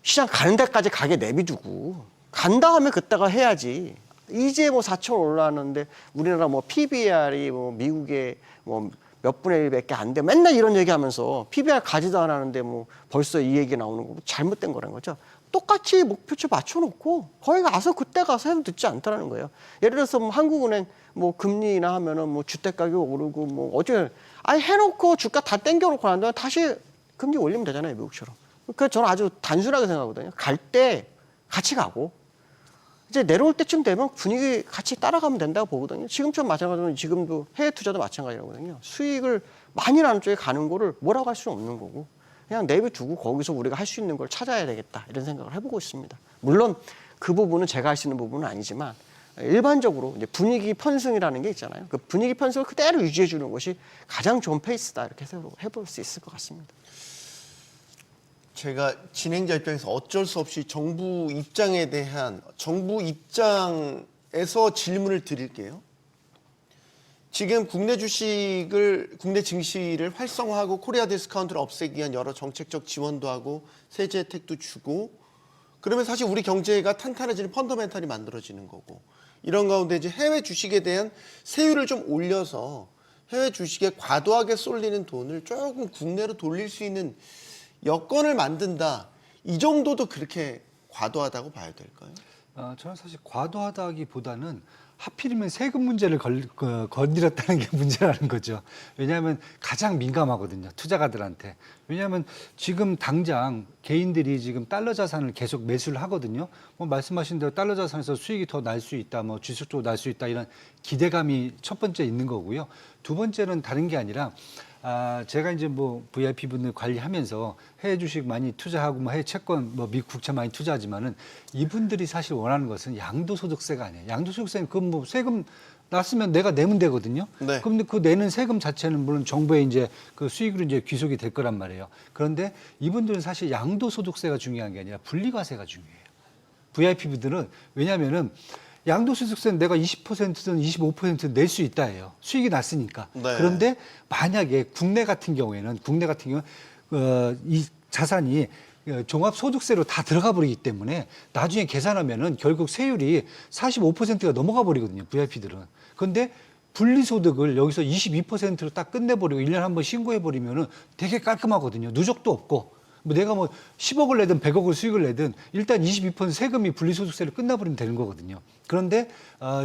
시장 가는 데까지 가게 내비두고 간 다음에 그때가 해야지. 이제 뭐 4천 올라왔는데 우리나라 뭐 PBR이 뭐 미국의 뭐 몇 분의 1밖에 안 돼. 맨날 이런 얘기하면서 PBR 가지도 않았는데 뭐 벌써 이 얘기 나오는 거 잘못된 거라는 거죠. 똑같이 목표치 맞춰놓고 거기 가서 그때 가서 해도 듣지 않더라는 거예요. 예를 들어서 뭐 한국은행 뭐 금리나 하면은 뭐 주택 가격 오르고 뭐 어제 해놓고 주가 다 땡겨놓고 난 다음에 다시 금리 올리면 되잖아요, 미국처럼. 그러니까 저는 아주 단순하게 생각하거든요. 갈 때 같이 가고 이제 내려올 때쯤 되면 분위기 같이 따라가면 된다고 보거든요. 지금처럼 마찬가지로 지금도 해외 투자도 마찬가지거든요. 수익을 많이 나는 쪽에 가는 거를 뭐라고 할 수는 없는 거고 그냥 내비두고 거기서 우리가 할 수 있는 걸 찾아야 되겠다 이런 생각을 해보고 있습니다. 물론 그 부분은 제가 할 수 있는 부분은 아니지만 일반적으로 이제 분위기 편승이라는 게 있잖아요. 그 분위기 편승을 그대로 유지해 주는 것이 가장 좋은 페이스다 이렇게 해볼 수 있을 것 같습니다. 제가 진행자 입장에서 어쩔 수 없이 정부 입장에 대한 정부 입장에서 질문을 드릴게요. 지금 국내 증시를 활성화하고 코리아 디스카운트를 없애기 위한 여러 정책적 지원도 하고 세제 혜택도 주고 그러면 사실 우리 경제가 탄탄해지는 펀더멘탈이 만들어지는 거고 이런 가운데 이제 해외 주식에 대한 세율을 좀 올려서 해외 주식에 과도하게 쏠리는 돈을 조금 국내로 돌릴 수 있는 여건을 만든다. 이 정도도 그렇게 과도하다고 봐야 될까요? 저는 사실 과도하다기보다는 하필이면 세금 문제를 건드렸다는 게 문제라는 거죠. 왜냐하면 가장 민감하거든요. 투자가들한테. 왜냐하면 지금 당장 개인들이 지금 달러 자산을 계속 매수를 하거든요. 뭐 말씀하신 대로 달러 자산에서 수익이 더 날 수 있다, 뭐 주식도 날 수 있다 이런 기대감이 첫 번째 있는 거고요. 두 번째는 다른 게 아니라 제가 이제 뭐 VIP 분들 관리하면서 해외 주식 많이 투자하고 뭐 해외 채권, 뭐 미국 국채 많이 투자하지만은 이분들이 사실 원하는 것은 양도소득세가 아니에요. 양도소득세는 그 뭐 세금 났으면 내가 내면 되거든요. 네. 그런데 그 내는 세금 자체는 물론 정부에 이제 그 수익으로 이제 귀속이 될 거란 말이에요. 그런데 이분들은 사실 양도소득세가 중요한 게 아니라 분리과세가 중요해요. VIP 분들은 왜냐하면은 양도소득세는 내가 20%든 25%든 낼 수 있다예요. 수익이 났으니까. 네. 그런데 만약에 국내 같은 경우는 이 자산이 종합소득세로 다 들어가 버리기 때문에 나중에 계산하면은 결국 세율이 45%가 넘어가 버리거든요. VIP들은. 그런데 분리소득을 여기서 22%로 딱 끝내버리고 1년에 한 번 신고해버리면은 되게 깔끔하거든요. 누적도 없고. 뭐 내가 뭐 10억을 내든 100억을 수익을 내든 일단 22% 세금이 분리소득세로 끝나버리면 되는 거거든요. 그런데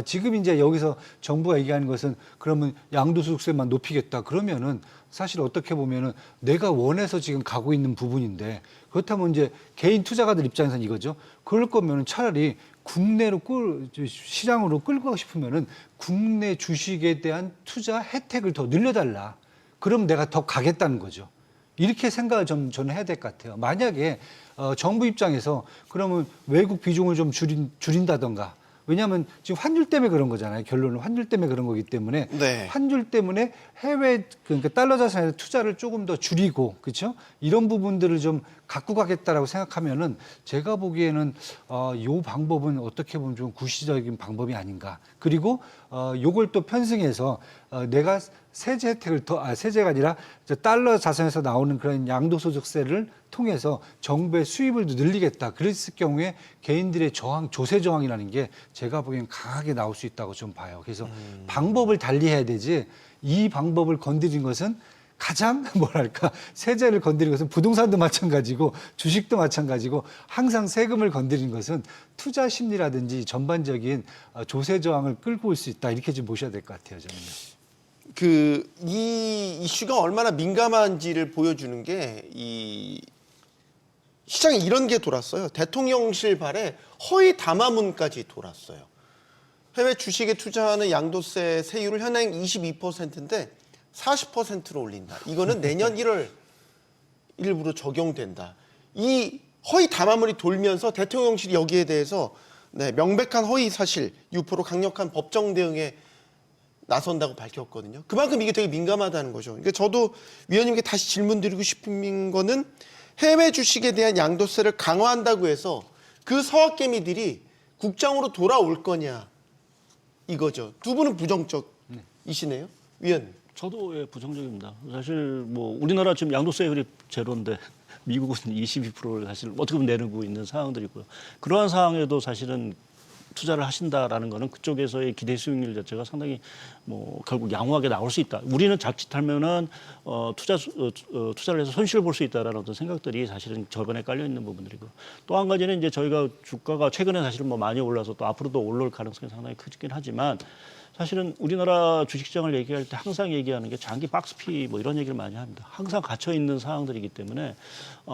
지금 이제 여기서 정부가 얘기하는 것은 그러면 양도소득세만 높이겠다. 그러면은 사실 어떻게 보면은 내가 원해서 지금 가고 있는 부분인데 그렇다면 이제 개인 투자가들 입장에서는 이거죠. 그럴 거면은 차라리 국내로 시장으로 끌고 가고 싶으면은 국내 주식에 대한 투자 혜택을 더 늘려달라. 그럼 내가 더 가겠다는 거죠. 이렇게 생각을 저는 해야 될 것 같아요. 만약에 정부 입장에서 그러면 외국 비중을 좀 줄인다던가. 왜냐하면 지금 환율 때문에 그런 거잖아요. 결론은 환율 때문에 그런 거기 때문에 네. 환율 때문에 해외 그러니까 달러 자산에 투자를 조금 더 줄이고 그렇죠? 이런 부분들을 좀 갖고 가겠다라고 생각하면은 제가 보기에는 요 방법은 어떻게 보면 좀 구시적인 방법이 아닌가. 그리고 요걸 또 편승해서 내가 세제 혜택을 세제가 아니라 달러 자산에서 나오는 그런 양도소득세를 통해서 정부의 수입을 늘리겠다. 그랬을 경우에 개인들의 조세 저항이라는 게 제가 보기엔 강하게 나올 수 있다고 좀 봐요. 그래서 방법을 달리해야 되지 이 방법을 건드린 것은 가장 뭐랄까 세제를 건드린 것은 부동산도 마찬가지고 주식도 마찬가지고 항상 세금을 건드린 것은 투자 심리라든지 전반적인 조세 저항을 끌고 올 수 있다. 이렇게 좀 보셔야 될 것 같아요. 저는. 이 이슈가 얼마나 민감한지를 보여주는 게 이 시장에 이런 게 돌았어요. 대통령실 발에 허위 담화문까지 돌았어요. 해외 주식에 투자하는 양도세 세율을 현행 22%인데 40%로 올린다. 이거는 내년 1월 1일부로 적용된다. 이 허위 담화문이 돌면서 대통령실이 여기에 대해서 명백한 허위 사실 유포로 강력한 법정 대응에 나선다고 밝혔거든요. 그만큼 이게 되게 민감하다는 거죠. 그러니까 저도 위원님께 다시 질문드리고 싶은 거는 해외 주식에 대한 양도세를 강화한다고 해서 그 서학개미들이 국장으로 돌아올 거냐 이거죠. 두 분은 부정적이시네요, 위원님. 저도 예, 부정적입니다. 사실 뭐 우리나라 지금 양도세율이 제로인데 미국은 22%를 사실 어떻게 보면 내고 있는 상황들이고요. 그러한 상황에도 사실은 투자를 하신다라는 거는 그쪽에서의 기대 수익률 자체가 상당히 뭐 결국 양호하게 나올 수 있다. 우리는 자칫하면은 투자를 해서 손실을 볼 수 있다라는 어떤 생각들이 사실은 저변에 깔려 있는 부분들이고 또 한 가지는 이제 저희가 주가가 최근에 사실은 뭐 많이 올라서 또 앞으로도 올라올 가능성이 상당히 크긴 하지만 사실은 우리나라 주식시장을 얘기할 때 항상 얘기하는 게 장기 박스피 뭐 이런 얘기를 많이 합니다. 항상 갇혀 있는 상황들이기 때문에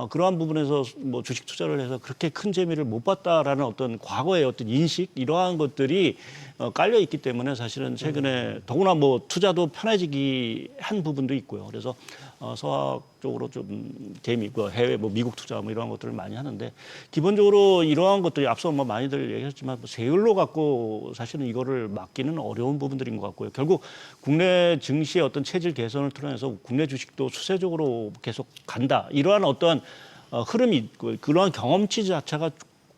그러한 부분에서 뭐 주식 투자를 해서 그렇게 큰 재미를 못 봤다라는 어떤 과거의 어떤 인식 이러한 것들이 깔려 있기 때문에 사실은 최근에 더구나 뭐 투자도 편해지기 한 부분도 있고요. 그래서 서학 쪽으로 좀 재미있고 해외 뭐 미국 투자 뭐 이러한 것들을 많이 하는데 기본적으로 이러한 것들이 앞서 뭐 많이들 얘기했지만 뭐 세율로 갖고 사실은 이거를 막기는 어려운 부분들인 것 같고요. 결국 국내 증시의 어떤 체질 개선을 통해서 국내 주식도 수세적으로 계속 간다. 이러한 어떤 흐름이 있고 그러한 경험치 자체가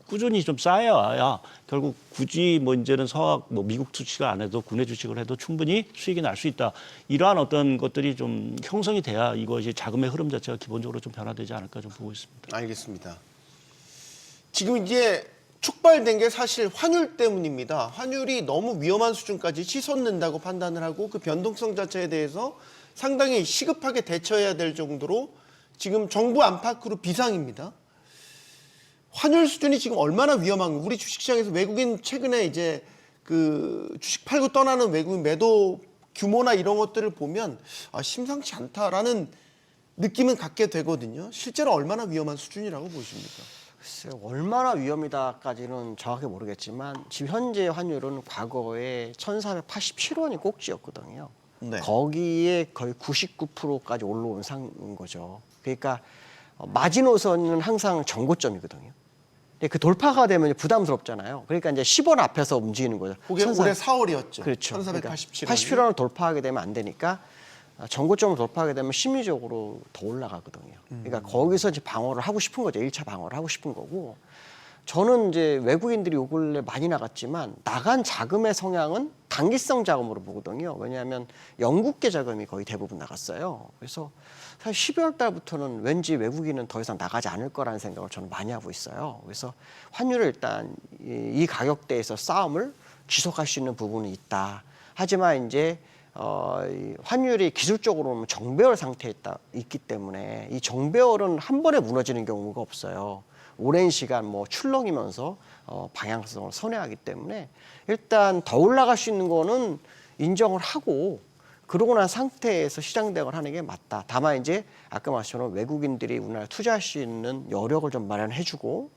꾸준히 좀 쌓여야 결국 굳이 뭐 이제는 서학 뭐 미국 주식을 안 해도 국내 주식을 해도 충분히 수익이 날 수 있다. 이러한 어떤 것들이 좀 형성이 돼야 이것이 자금의 흐름 자체가 기본적으로 좀 변화되지 않을까 좀 보고 있습니다. 알겠습니다. 지금 이제 촉발된 게 사실 환율 때문입니다. 환율이 너무 위험한 수준까지 치솟는다고 판단을 하고 그 변동성 자체에 대해서 상당히 시급하게 대처해야 될 정도로 지금 정부 안팎으로 비상입니다. 환율 수준이 지금 얼마나 위험한 우리 주식시장에서 외국인 최근에 이제 그 주식 팔고 떠나는 외국인 매도 규모나 이런 것들을 보면 심상치 않다라는 느낌은 갖게 되거든요. 실제로 얼마나 위험한 수준이라고 보십니까? 글쎄요, 얼마나 위험이다까지는 정확히 모르겠지만 지금 현재 환율은 과거에 1,487원이 꼭지였거든요. 네. 거기에 거의 99%까지 올라온 상인 거죠. 그러니까 마지노선은 항상 정고점이거든요. 근데 그 돌파가 되면 부담스럽잖아요. 그러니까 이제 10원 앞에서 움직이는 거죠. 그게 올해 4월이었죠. 그렇죠. 1487원. 80원을 돌파하게 되면 안 되니까 정고점을 돌파하게 되면 심리적으로 더 올라가거든요. 그러니까 거기서 이제 방어를 하고 싶은 거죠. 1차 방어를 하고 싶은 거고. 저는 이제 외국인들이 요 근래 많이 나갔지만 나간 자금의 성향은 단기성 자금으로 보거든요. 왜냐하면 영국계 자금이 거의 대부분 나갔어요. 그래서 사실 12월 달부터는 왠지 외국인은 더 이상 나가지 않을 거라는 생각을 저는 많이 하고 있어요. 그래서 환율을 일단 이 가격대에서 싸움을 지속할 수 있는 부분은 있다. 하지만 이제 이 환율이 기술적으로는 정배열 상태에 있기 때문에 이 정배열은 한 번에 무너지는 경우가 없어요. 오랜 시간 뭐 출렁이면서 방향성을 선회하기 때문에 일단 더 올라갈 수 있는 거는 인정을 하고 그러고 난 상태에서 시장 대응을 하는 게 맞다. 다만 이제 아까 말씀처럼 외국인들이 우리나라에 투자할 수 있는 여력을 좀 마련해주고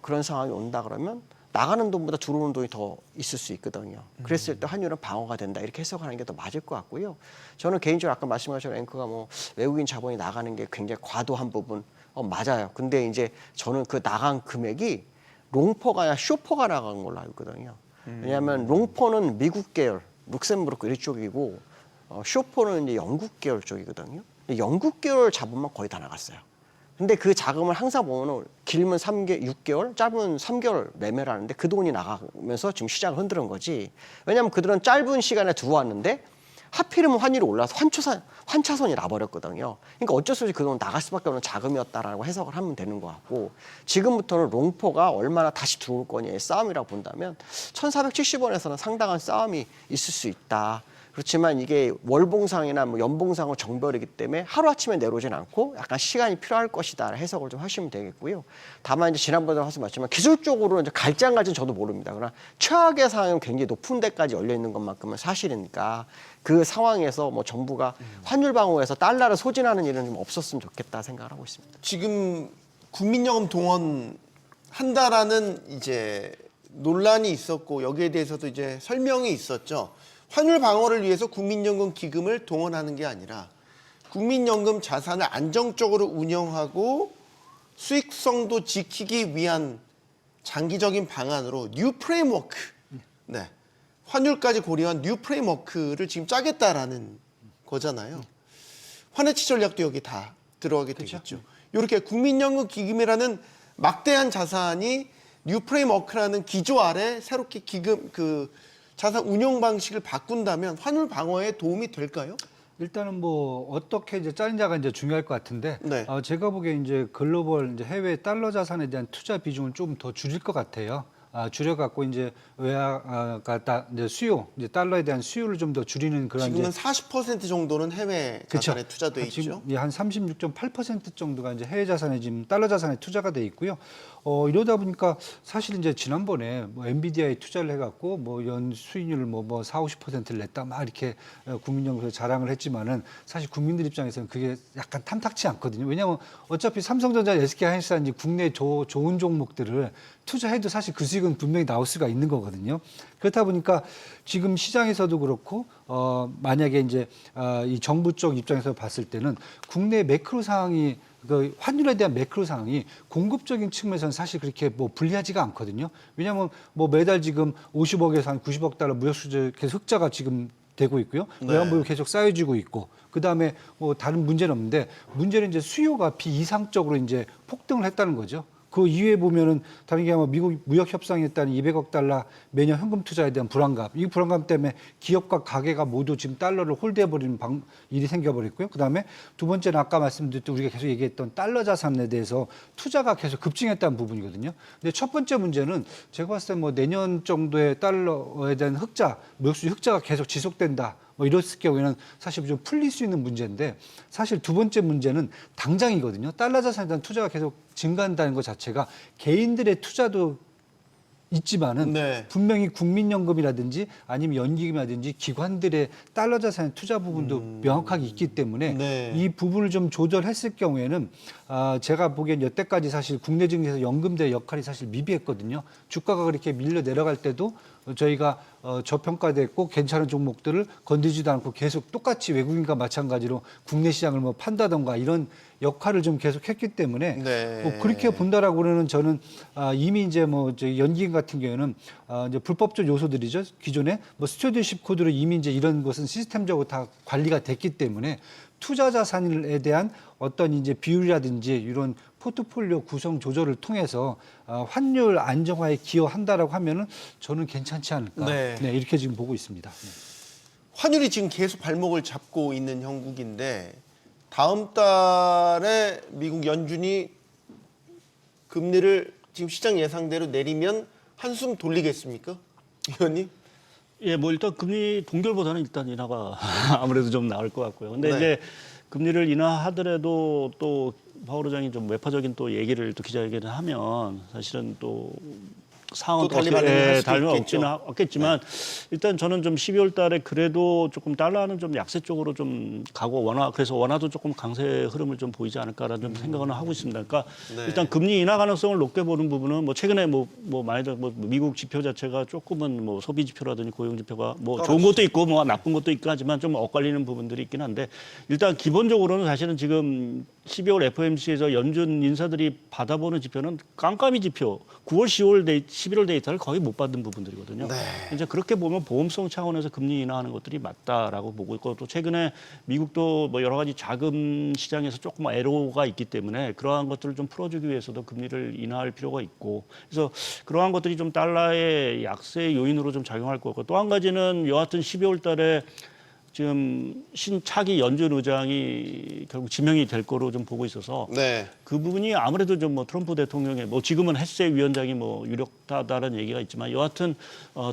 그런 상황이 온다 그러면 나가는 돈보다 들어오는 돈이 더 있을 수 있거든요. 그랬을 때 환율은 방어가 된다 이렇게 해석하는 게 더 맞을 것 같고요. 저는 개인적으로 아까 말씀하신 앵커가 뭐 외국인 자본이 나가는 게 굉장히 과도한 부분 맞아요. 근데 이제 저는 그 나간 금액이 롱포가 아니라 쇼포가 나간 걸로 알고 있거든요. 왜냐하면 롱포는 미국 계열, 룩셈부르크 이쪽이고 쇼포는 이제 영국 계열 쪽이거든요. 근데 영국 계열 자본만 거의 다 나갔어요. 근데 그 자금을 항상 보면 길면 6개월, 짧은 3개월 매매를 하는데 그 돈이 나가면서 지금 시장을 흔드는 거지. 왜냐하면 그들은 짧은 시간에 들어왔는데 하필이면 환율이 올라서 환차선이 나버렸거든요. 그러니까 어쩔 수 없이 그 돈 나갈 수밖에 없는 자금이었다라고 해석을 하면 되는 것 같고 지금부터는 롱포가 얼마나 다시 들어올 거냐의 싸움이라고 본다면 1,470원에서는 상당한 싸움이 있을 수 있다. 그렇지만 이게 월봉상이나 뭐 연봉상은 정별이기 때문에 하루아침에 내려오진 않고 약간 시간이 필요할 것이다 해석을 좀 하시면 되겠고요. 다만 이제 지난번에 말씀하셨지만 기술적으로 이제 갈지안갈지는 저도 모릅니다. 그러나 최악의 상황은 굉장히 높은 데까지 열려 있는 것만큼은 사실이니까 그 상황에서 뭐 정부가 환율 방어에서 달러를 소진하는 일은 좀 없었으면 좋겠다 생각을 하고 있습니다. 지금 국민연금 동원한다라는 이제 논란이 있었고 여기에 대해서도 이제 설명이 있었죠. 환율 방어를 위해서 국민연금 기금을 동원하는 게 아니라 국민연금 자산을 안정적으로 운영하고 수익성도 지키기 위한 장기적인 방안으로 뉴 프레임워크, 네, 환율까지 고려한 뉴 프레임워크를 지금 짜겠다라는 거잖아요. 환해치 전략도 여기 다 들어가게 되겠죠. 이렇게 국민연금 기금이라는 막대한 자산이 뉴 프레임워크라는 기조 아래 새롭게 기금 자산 운용 방식을 바꾼다면 환율 방어에 도움이 될까요? 일단은 뭐 어떻게 이제 짜느냐가 이제 중요할 것 같은데 네. 제가 보기에 이제 글로벌 이제 해외 달러 자산에 대한 투자 비중을 좀 더 줄일 것 같아요. 줄여갖고 이제 외화가 이제 수요, 이제 달러에 대한 수요를 좀 더 줄이는 그런 지금은 이제 40% 정도는 해외 자산에 투자돼 있죠. 지금 한 36.8% 정도가 이제 해외 자산에 지금 달러 자산에 투자가 돼 있고요. 이러다 보니까 사실 이제 지난번에 뭐 엔비디아에 투자를 해갖고 뭐 연 수익률을 뭐 40~50%를 냈다 막 이렇게 국민연금에서 자랑을 했지만은 사실 국민들 입장에서는 그게 약간 탐탁치 않거든요. 왜냐하면 어차피 삼성전자, SK하이닉스라든지 국내 좋은 종목들을 투자해도 사실 그 수익은 분명히 나올 수가 있는 거거든요. 그렇다 보니까 지금 시장에서도 그렇고 만약에 이제 이 정부 쪽 입장에서 봤을 때는 국내 매크로 상황이 그 환율에 대한 매크로 상황이 공급적인 측면에서는 사실 그렇게 뭐 불리하지가 않거든요. 왜냐하면 뭐 매달 지금 50억에서 한 90억 달러 무역 수지 계속 흑자가 지금 되고 있고요. 외환보유 계속 쌓여지고 있고, 그 다음에 뭐 다른 문제는 없는데 문제는 이제 수요가 비이상적으로 이제 폭등을 했다는 거죠. 그 이후에 보면은 다른 게 아마 미국 무역 협상에 따른 200억 달러 매년 현금 투자에 대한 불안감, 이 불안감 때문에 기업과 가게가 모두 지금 달러를 홀드해버리는 일이 생겨버렸고요. 그 다음에 두 번째는 아까 말씀드렸던 우리가 계속 얘기했던 달러 자산에 대해서 투자가 계속 급증했다는 부분이거든요. 근데 첫 번째 문제는 제가 봤을 때 뭐 내년 정도에 달러에 대한 흑자, 무역수지 흑자가 계속 지속된다. 뭐 이랬을 경우에는 사실 좀 풀릴 수 있는 문제인데 사실 두 번째 문제는 당장이거든요. 달러 자산에 대한 투자가 계속 증가한다는 것 자체가 개인들의 투자도 있지만은 네. 분명히 국민연금이라든지 아니면 연기금이라든지 기관들의 달러 자산 투자 부분도 명확하게 있기 때문에 네. 이 부분을 좀 조절했을 경우에는 제가 보기엔 여태까지 사실 국내 증시에서 연금대 역할이 사실 미비했거든요. 주가가 그렇게 밀려 내려갈 때도 저희가 저평가됐고 괜찮은 종목들을 건드리지도 않고 계속 똑같이 외국인과 마찬가지로 국내 시장을 뭐 판다던가 이런 역할을 좀 계속 했기 때문에 네. 뭐 그렇게 본다라고 그러는 저는 이미 이제 뭐 저희 연기금 같은 경우에는 이제 불법적 요소들이죠. 기존에 뭐 스튜어디십 코드로 이미 이제 이런 것은 시스템적으로 다 관리가 됐기 때문에 투자 자산에 대한 어떤 이제 비율이라든지 이런 포트폴리오 구성 조절을 통해서 환율 안정화에 기여한다라고 하면은 저는 괜찮지 않을까. 네. 네, 이렇게 지금 보고 있습니다. 네. 환율이 지금 계속 발목을 잡고 있는 형국인데 다음 달에 미국 연준이 금리를 지금 시장 예상대로 내리면 한숨 돌리겠습니까? 위원님? 예, 뭐 일단 금리 동결보다는 일단 인하가 아무래도 좀 나을 것 같고요. 근데 네. 이제 금리를 인하하더라도 또 파월 의장이 좀 외파적인 또 얘기를 또 기자회견을 하면 사실은 또 상황은 또 달리 반응할 수도 달리 있겠죠. 없지는 없겠지만 일단 저는 좀 12월 달에 그래도 조금 달러는 좀 약세 쪽으로 좀 가고 그래서 원화도 조금 강세 흐름을 좀 보이지 않을까라는 좀 생각은 하고 있습니다. 그러니까 네. 일단 금리 인하 가능성을 높게 보는 부분은 뭐 최근에 뭐 많이들 뭐 미국 지표 자체가 조금은 뭐 소비 지표라든지 고용 지표가 뭐 좋은 것도 있고 뭐 나쁜 것도 있고 하지만 좀 엇갈리는 부분들이 있긴 한데 일단 기본적으로는 사실은 지금 12월 FOMC에서 연준 인사들이 받아보는 지표는 깜깜이 지표 9월, 11월 데이터를 거의 못 받은 부분들이거든요. 네. 이제 그렇게 보면 보험성 차원에서 금리 인하하는 것들이 맞다라고 보고 있고 또 최근에 미국도 뭐 여러 가지 자금 시장에서 조금 애로가 있기 때문에 그러한 것들을 좀 풀어주기 위해서도 금리를 인하할 필요가 있고 그래서 그러한 것들이 좀 달러의 약세 요인으로 좀 작용할 거고 또 한 가지는 여하튼 12월 달에 지금 신차기 연준 의장이 결국 지명이 될 거로 좀 보고 있어서 네. 그 부분이 아무래도 좀 뭐 트럼프 대통령의 뭐 지금은 헤세 위원장이 뭐 유력하다라는 얘기가 있지만 여하튼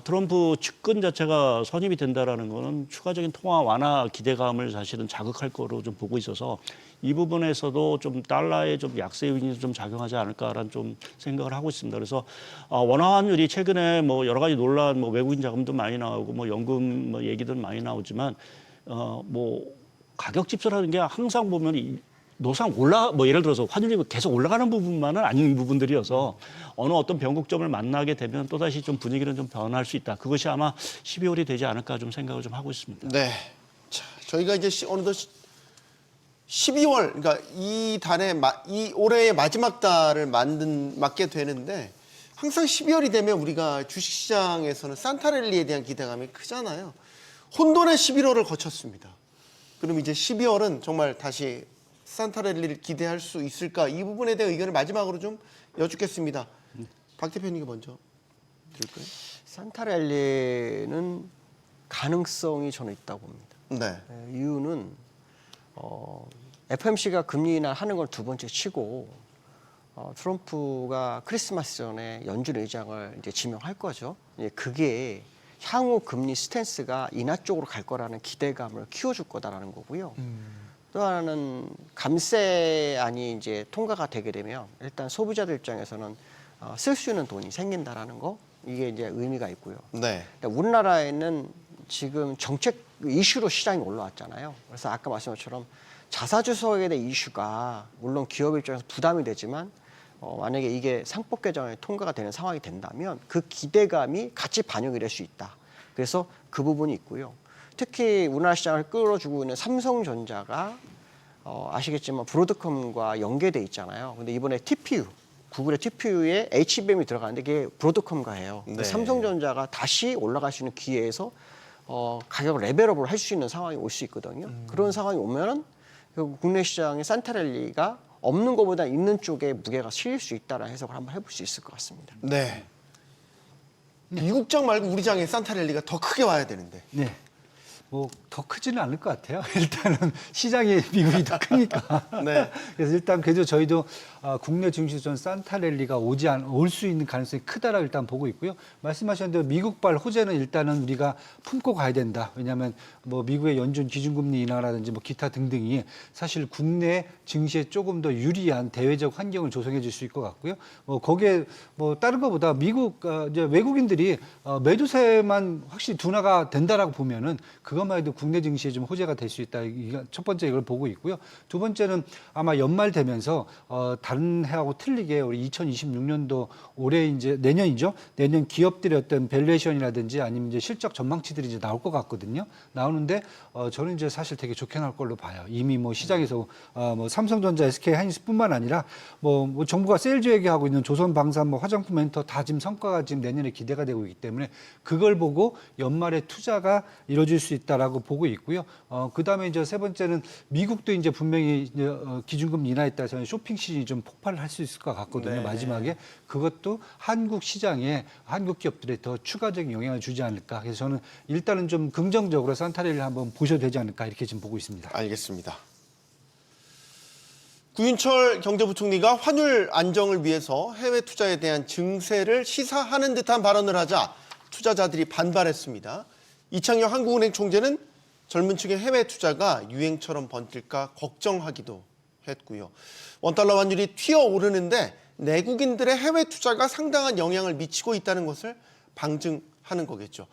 트럼프 측근 자체가 선임이 된다라는 거는 추가적인 통화 완화 기대감을 사실은 자극할 거로 좀 보고 있어서 이 부분에서도 좀 달러의 좀 약세 요인이 좀 작용하지 않을까라는 좀 생각을 하고 있습니다. 그래서 원화 환율이 최근에 뭐 여러 가지 논란, 뭐 외국인 자금도 많이 나오고 뭐 연금 뭐 얘기도 많이 나오지만 뭐 가격 집소라는 게 항상 보면 노상 뭐 예를 들어서 환율이 계속 올라가는 부분만은 아닌 부분들이어서 어떤 변곡점을 만나게 되면 또다시 좀 분위기는 좀 변할 수 있다. 그것이 아마 12월이 되지 않을까 좀 생각을 좀 하고 있습니다. 네. 자, 저희가 이제 어느덧 12월, 그러니까 이 달에 이 올해의 마지막 달을 맞게 되는데 항상 12월이 되면 우리가 주식시장에서는 산타랠리에 대한 기대감이 크잖아요. 혼돈의 11월을 거쳤습니다. 그럼 이제 12월은 정말 다시 산타랠리를 기대할 수 있을까? 이 부분에 대한 의견을 마지막으로 좀 여쭙겠습니다. 박 대표님이 먼저 드릴까요? 산타랠리는 가능성이 저는 있다고 봅니다. 네. 이유는 FOMC가 금리 인하하는 걸 두 번째 치고 트럼프가 크리스마스 전에 연준 의장을 이제 지명할 거죠. 그게 향후 금리 스탠스가 인하 쪽으로 갈 거라는 기대감을 키워줄 거다라는 거고요. 또 하나는 감세안이 이제 통과가 되게 되면 일단 소비자들 입장에서는 쓸 수 있는 돈이 생긴다라는 거 이게 이제 의미가 있고요. 네. 그러니까 우리나라에는 지금 정책 이슈로 시장이 올라왔잖아요. 그래서 아까 말씀한 것처럼 자사주석에 대한 이슈가 물론 기업 입장에서 부담이 되지만 만약에 이게 상법 개정에 통과가 되는 상황이 된다면 그 기대감이 같이 반영이 될 수 있다. 그래서 그 부분이 있고요. 특히 우리나라 시장을 끌어주고 있는 삼성전자가 아시겠지만 브로드컴과 연계돼 있잖아요. 근데 이번에 TPU, 구글의 TPU에 HBM이 들어가는데 이게 브로드컴과예요. 네. 삼성전자가 다시 올라갈 수 있는 기회에서 가격 레벨업을 할 수 있는 상황이 올 수 있거든요. 그런 상황이 오면은 국내 시장의 산타랠리가 없는 것보다 있는 쪽에 무게가 실릴 수 있다는 해석을 한번 해볼 수 있을 것 같습니다. 네. 미국장 말고 우리 장에 산타랠리가 더 크게 와야 되는데. 네. 뭐 더 크지는 않을 것 같아요. 일단은 시장이 미국이 더 크니까. 네. 그래서 일단 그래도 저희도 국내 증시전 산타랠리가 올 수 있는 가능성이 크다라고 일단 보고 있고요. 말씀하신 대로 미국발 호재는 일단은 우리가 품고 가야 된다. 왜냐하면 뭐 미국의 연준 기준금리 인하라든지 뭐 기타 등등이 사실 국내 증시에 조금 더 유리한 대외적 환경을 조성해 줄 수 있을 것 같고요. 거기에 뭐 다른 것보다 미국 이제 외국인들이 매도세만 확실히 둔화가 된다라고 보면은 그것만 해도 국내 증시에 좀 호재가 될 수 있다. 이게 첫 번째 이걸 보고 있고요. 두 번째는 아마 연말 되면서 다른 해하고 틀리게 우리 2026년도 올해 이제 내년이죠. 내년 기업들의 어떤 밸류에이션이라든지 아니면 이제 실적 전망치들이 이제 나올 것 같거든요. 나오는데 저는 이제 사실 되게 좋게 나올 걸로 봐요. 이미 뭐 시장에서 뭐 삼성전자, SK 하이닉스뿐만 아니라 뭐 정부가 세일즈 얘기하고 있는 조선방산, 뭐 화장품 엔터 다 지금 성과가 지금 내년에 기대가 되고 있기 때문에 그걸 보고 연말에 투자가 이루어질 수 있다라고 보고 있고요. 그다음에 이제 세 번째는 미국도 이제 분명히 이제 기준금리 인하에 따라서 쇼핑 시즌이 좀 폭발을 할 수 있을 것 같거든요. 네. 마지막에 그것도 한국 시장에 한국 기업들에 더 추가적인 영향을 주지 않을까. 그래서 저는 일단은 좀 긍정적으로 산타랠리를 한번 보셔도 되지 않을까 이렇게 지금 보고 있습니다. 알겠습니다. 구윤철 경제부총리가 환율 안정을 위해서 해외 투자에 대한 증세를 시사하는 듯한 발언을 하자 투자자들이 반발했습니다. 이창영 한국은행 총재는 젊은 층의 해외 투자가 유행처럼 번질까 걱정하기도 했고요. 원달러 환율이 튀어오르는데 내국인들의 해외 투자가 상당한 영향을 미치고 있다는 것을 방증하는 거겠죠.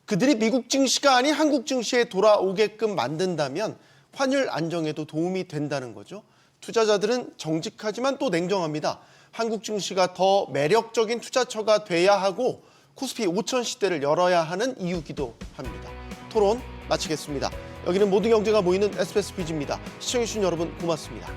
그들이 미국 증시가 아닌 한국 증시에 돌아오게끔 만든다면 환율 안정에도 도움이 된다는 거죠. 투자자들은 정직하지만 또 냉정합니다. 한국 증시가 더 매력적인 투자처가 돼야 하고 코스피 5천 시대를 열어야 하는 이유기도 합니다. 토론 마치겠습니다. 여기는 모든 경제가 모이는 SBS 비즈입니다. 시청해주신 여러분 고맙습니다.